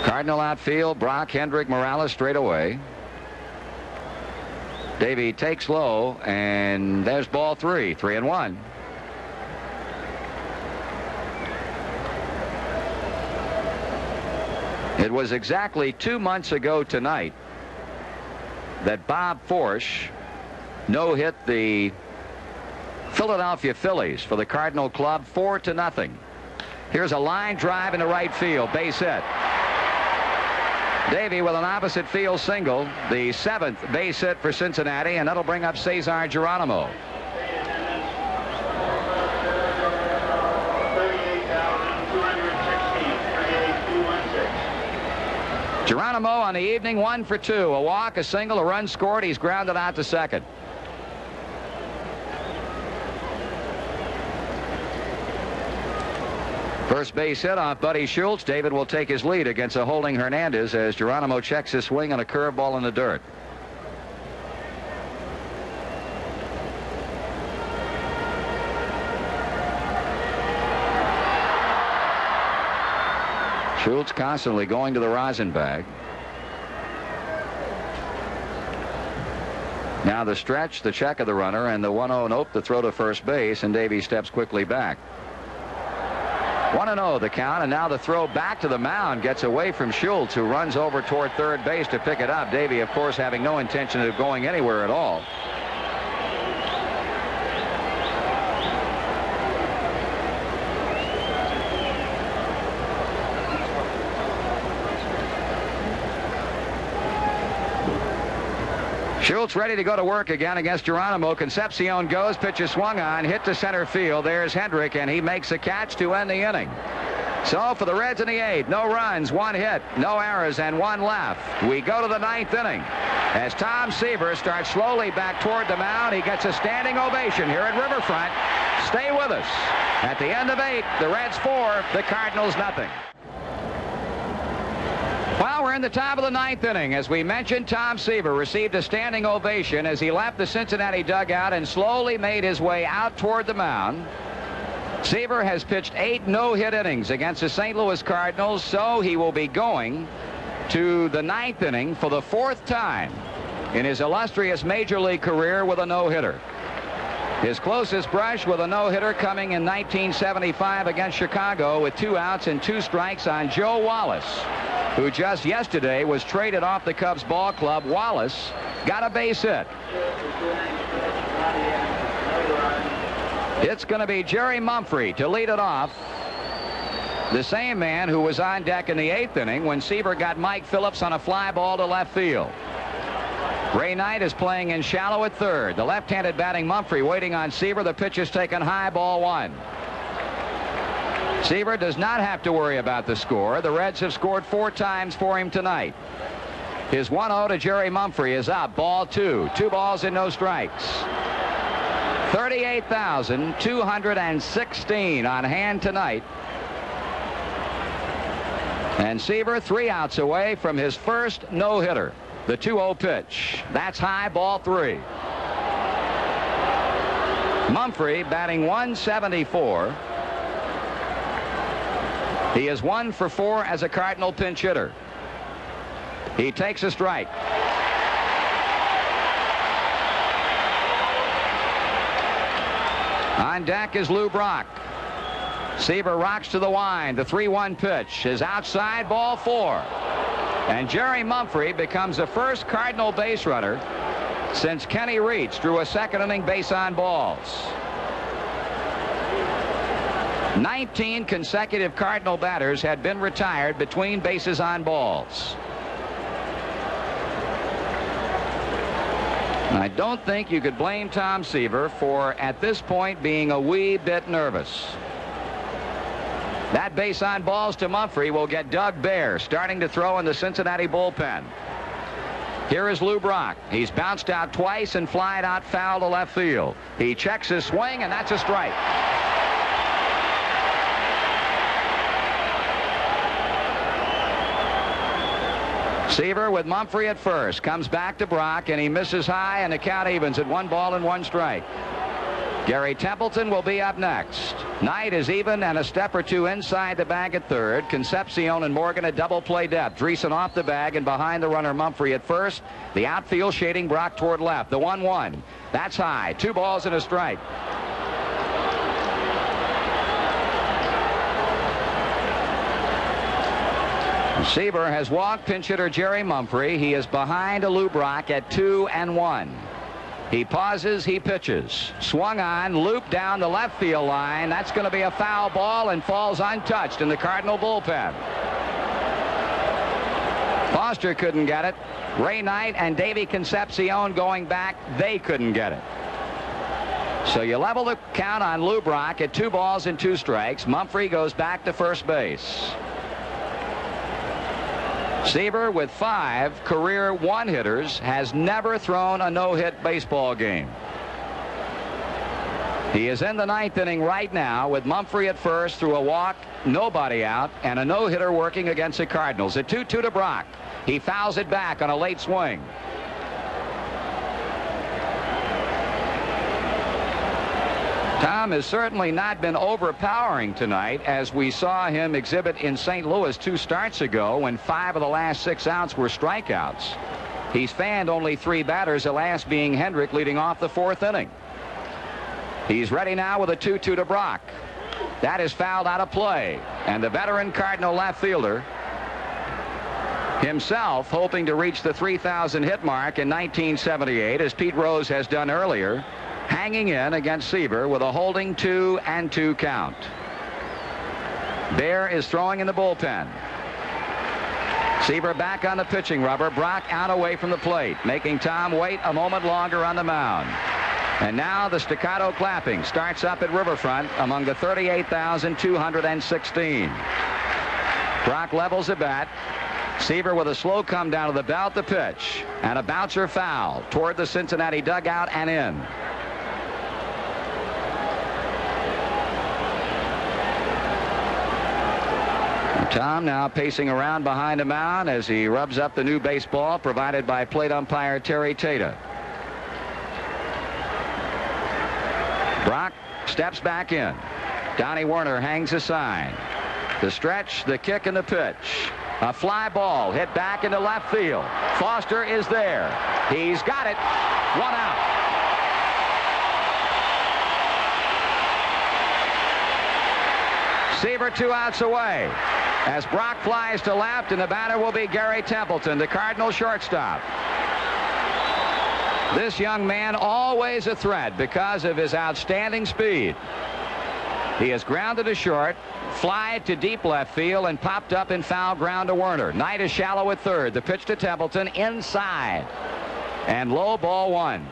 Cardinal outfield, Brock, Hendrick, Morales straight away. Davey takes low, and there's ball 3. 3-1. It was exactly 2 months ago tonight that Bob Forsch no-hit the Philadelphia Phillies for the Cardinal club 4-0. Here's a line drive into right field, base hit. Davey with an opposite field single, the 7th base hit for Cincinnati, and that'll bring up Cesar Geronimo. Geronimo on the evening, 1 for 2. A walk, a single, a run scored. He's grounded out to second. First base hit off Buddy Schultz. David will take his lead against a holding Hernandez as Geronimo checks his swing on a curveball in the dirt. Schultz constantly going to the rosin bag. Now the stretch, the check of the runner, and the 1-0 nope, the throw to first base, and Davey steps quickly back. 1-0 the count, and now the throw back to the mound gets away from Schultz, who runs over toward third base to pick it up. Davey, of course, having no intention of going anywhere at all. Schultz ready to go to work again against Geronimo. Concepcion goes, pitch is swung on, hit to center field. There's Hendrick, and he makes a catch to end the inning. So for the Reds in the 8th, no runs, 1 hit, no errors, and 1 left. We go to the 9th inning as Tom Seaver starts slowly back toward the mound. He gets a standing ovation here at Riverfront. Stay with us. At the end of 8, the Reds 4, the Cardinals nothing. Well, we're in the top of the 9th inning. As we mentioned, Tom Seaver received a standing ovation as he left the Cincinnati dugout and slowly made his way out toward the mound. Seaver has pitched 8 no-hit innings against the St. Louis Cardinals, so he will be going to the 9th inning for the 4th time in his illustrious Major League career with a no-hitter. His closest brush with a no-hitter coming in 1975 against Chicago with 2 outs and 2 strikes on Joe Wallace, who just yesterday was traded off the Cubs ball club. Wallace got a base hit. It's going to be Jerry Mumphrey to lead it off The same man who was on deck in the 8th inning when Seaver got Mike Phillips on a fly ball to left field. Ray Knight is playing in shallow at third. The left-handed batting Mumphrey waiting on Seaver. The pitch is taken high, ball 1. Seaver does not have to worry about the score. The Reds have scored 4 times for him tonight. His 1-0 to Jerry Mumphrey is up, ball 2. 2 balls and no strikes. 38,216 on hand tonight. And Seaver 3 outs away from his first no-hitter. The 2-0 pitch. That's high, ball 3. Mumphrey batting 174. He is 1 for 4 as a Cardinal pinch hitter. He takes a strike. On deck is Lou Brock. Seaver rocks to the wind. The 3-1 pitch is outside, ball 4. And Jerry Mumphrey becomes the first Cardinal base runner since Kenny Reitz drew a second-inning base on balls. 19 consecutive Cardinal batters had been retired between bases on balls. I don't think you could blame Tom Seaver for, at this point, being a wee bit nervous. That base on balls to Mumphrey will get Doug Baer starting to throw in the Cincinnati bullpen. Here is Lou Brock. He's bounced out twice and flied out foul to left field. He checks his swing, and that's a strike. Seaver with Mumphrey at first. Comes back to Brock, and he misses high, and the count evens at 1 ball and 1 strike. Gary Templeton will be up next. Knight is even and a step or 2 inside the bag at third. Concepcion and Morgan at double play depth. Dreesen off the bag and behind the runner Mumphrey at first. The outfield shading Brock toward left. The 1-1. That's high. 2 balls and a strike. Seaver has walked pinch hitter Jerry Mumphrey. He is behind a Lou Brock at 2-1. He pauses, he pitches. Swung on, looped down the left field line. That's going to be a foul ball and falls untouched in the Cardinal bullpen. Foster couldn't get it. Ray Knight and Davey Concepcion going back, they couldn't get it. So you level the count on Lou Brock at 2 balls and 2 strikes. Mumphrey goes back to first base. Seaver, with 5 career one-hitters, has never thrown a no-hit baseball game. He is in the 9th inning right now with Mumphrey at first through a walk, nobody out, and a no-hitter working against the Cardinals. A 2-2 to Brock. He fouls it back on a late swing. Tom has certainly not been overpowering tonight, as we saw him exhibit in St. Louis 2 starts ago when 5 of the last 6 outs were strikeouts. He's fanned only 3 batters, the last being Hendrick leading off the 4th inning. He's ready now with a 2-2 to Brock. That is fouled out of play, and the veteran Cardinal left fielder himself hoping to reach the 3,000 hit mark in 1978, as Pete Rose has done earlier, hanging in against Seaver with a holding 2-2 count. Baer is throwing in the bullpen. Seaver back on the pitching rubber. Brock out away from the plate, making Tom wait a moment longer on the mound. And now the staccato clapping starts up at Riverfront among the 38,216. Brock levels the bat. Seaver with a slow come down to the belt, the pitch, and a bouncer foul toward the Cincinnati dugout and in. Tom now pacing around behind the mound as he rubs up the new baseball provided by plate umpire Terry Tata. Brock steps back in. Donnie Werner hangs a sign. The stretch, the kick, and the pitch. A fly ball hit back into left field. Foster is there. He's got it. 1 out. Seaver 2 outs away as Brock flies to left, and the batter will be Gary Templeton, the Cardinal shortstop. This young man always a threat because of his outstanding speed. He is grounded to short, fly to deep left field, and popped up in foul ground to Werner. Knight is shallow at third. The pitch to Templeton inside. And low, ball one.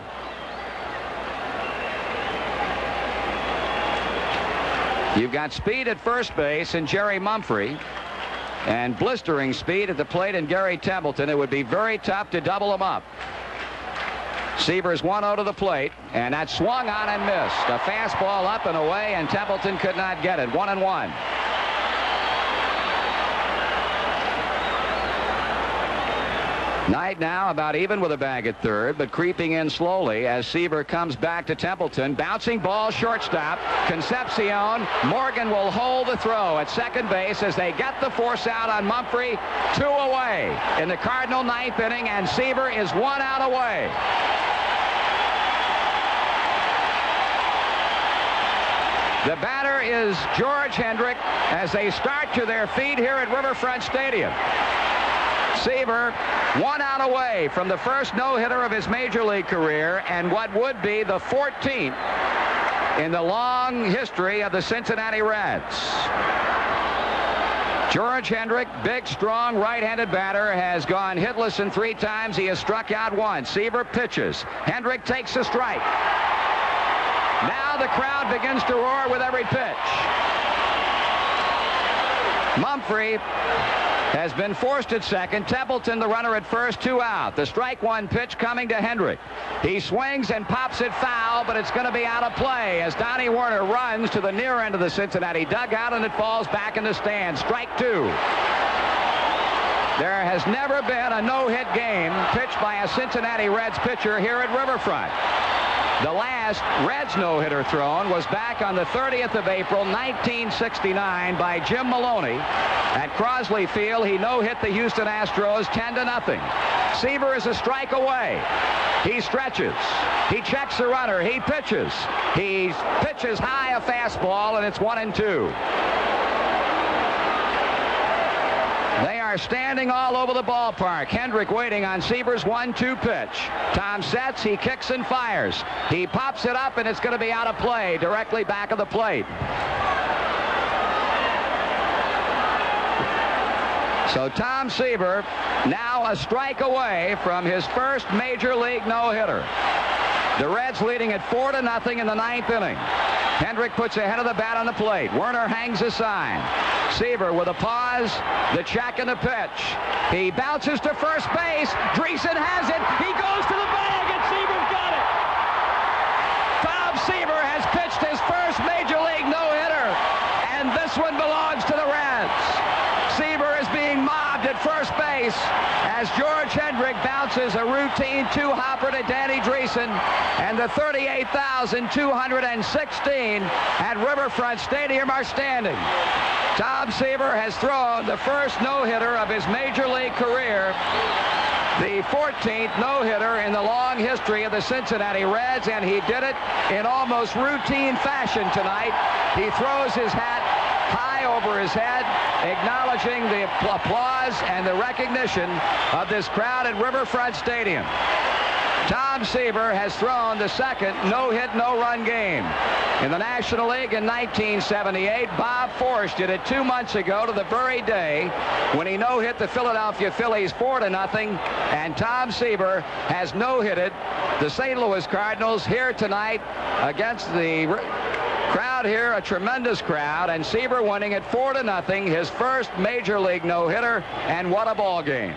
You've got speed at first base in Jerry Mumphrey and blistering speed at the plate in Gary Templeton. It would be very tough to double them up. Seaver's 1-0 to the plate, and that swung on and missed. A fastball up and away, and Templeton could not get it. 1-1. Knight now about even with a bag at third, but creeping in slowly as Seaver comes back to Templeton. Bouncing ball, shortstop. Concepcion. Morgan will hold the throw at second base as they get the force out on Mumphrey. 2 away in the Cardinal ninth inning, and Seaver is 1 out away. The batter is George Hendrick as they start to their feet here at Riverfront Stadium. Seaver 1 out away from the first no-hitter of his major league career, and what would be the 14th in the long history of the Cincinnati Reds. George Hendrick, big, strong, right-handed batter, has gone hitless in 3 times. He has struck out once. Seaver pitches. Hendrick takes a strike. Now the crowd begins to roar with every pitch. Mumphrey has been forced at second. Templeton, the runner at first, 2 out. The strike one pitch coming to Hendrick. He swings and pops it foul, but it's going to be out of play as Donnie Werner runs to the near end of the Cincinnati dugout, and it falls back in the stands. Strike 2. There has never been a no-hit game pitched by a Cincinnati Reds pitcher here at Riverfront. The last Reds no-hitter thrown was back on the 30th of April, 1969 by Jim Maloney. At Crosley Field, he no-hit the Houston Astros 10-0. Seaver is a strike away. He stretches. He checks the runner. He pitches. He pitches high a fastball, and it's 1-2. They are standing all over the ballpark. Hendrick waiting on Seaver's 1-2 pitch. Tom sets, he kicks and fires. He pops it up, and it's going to be out of play directly back of the plate. So Tom Seaver now a strike away from his first major league no-hitter. The Reds leading at 4-0 in the 9th inning. Hendrick puts a head of the bat on the plate. Werner hangs a sign. Seaver with a pause, the check and the pitch. He bounces to first base. Dreesen has it. He goes to the bag, and Seaver's got it. Tom Seaver has pitched his first major league no-hitter, and this one belongs to the Reds. Seaver is being mobbed at first base as George Hendrick bounces a routine 2-hopper to Danny Dreesen, and the 38,216 at Riverfront Stadium are standing. Tom Seaver has thrown the first no-hitter of his major league career, the 14th no-hitter in the long history of the Cincinnati Reds, and he did it in almost routine fashion tonight. He throws his hat high over his head, acknowledging the applause and the recognition of this crowd at Riverfront Stadium. Tom Seaver has thrown the second no-hit, no-run game. In the National League in 1978, Bob Force did it 2 months ago to the very day when he no-hit the Philadelphia Phillies 4-0, and Tom Seaver has no-hitted the St. Louis Cardinals here tonight against the crowd here, a tremendous crowd, and Seaver winning it 4-0, his first major league no-hitter, and what a ball game.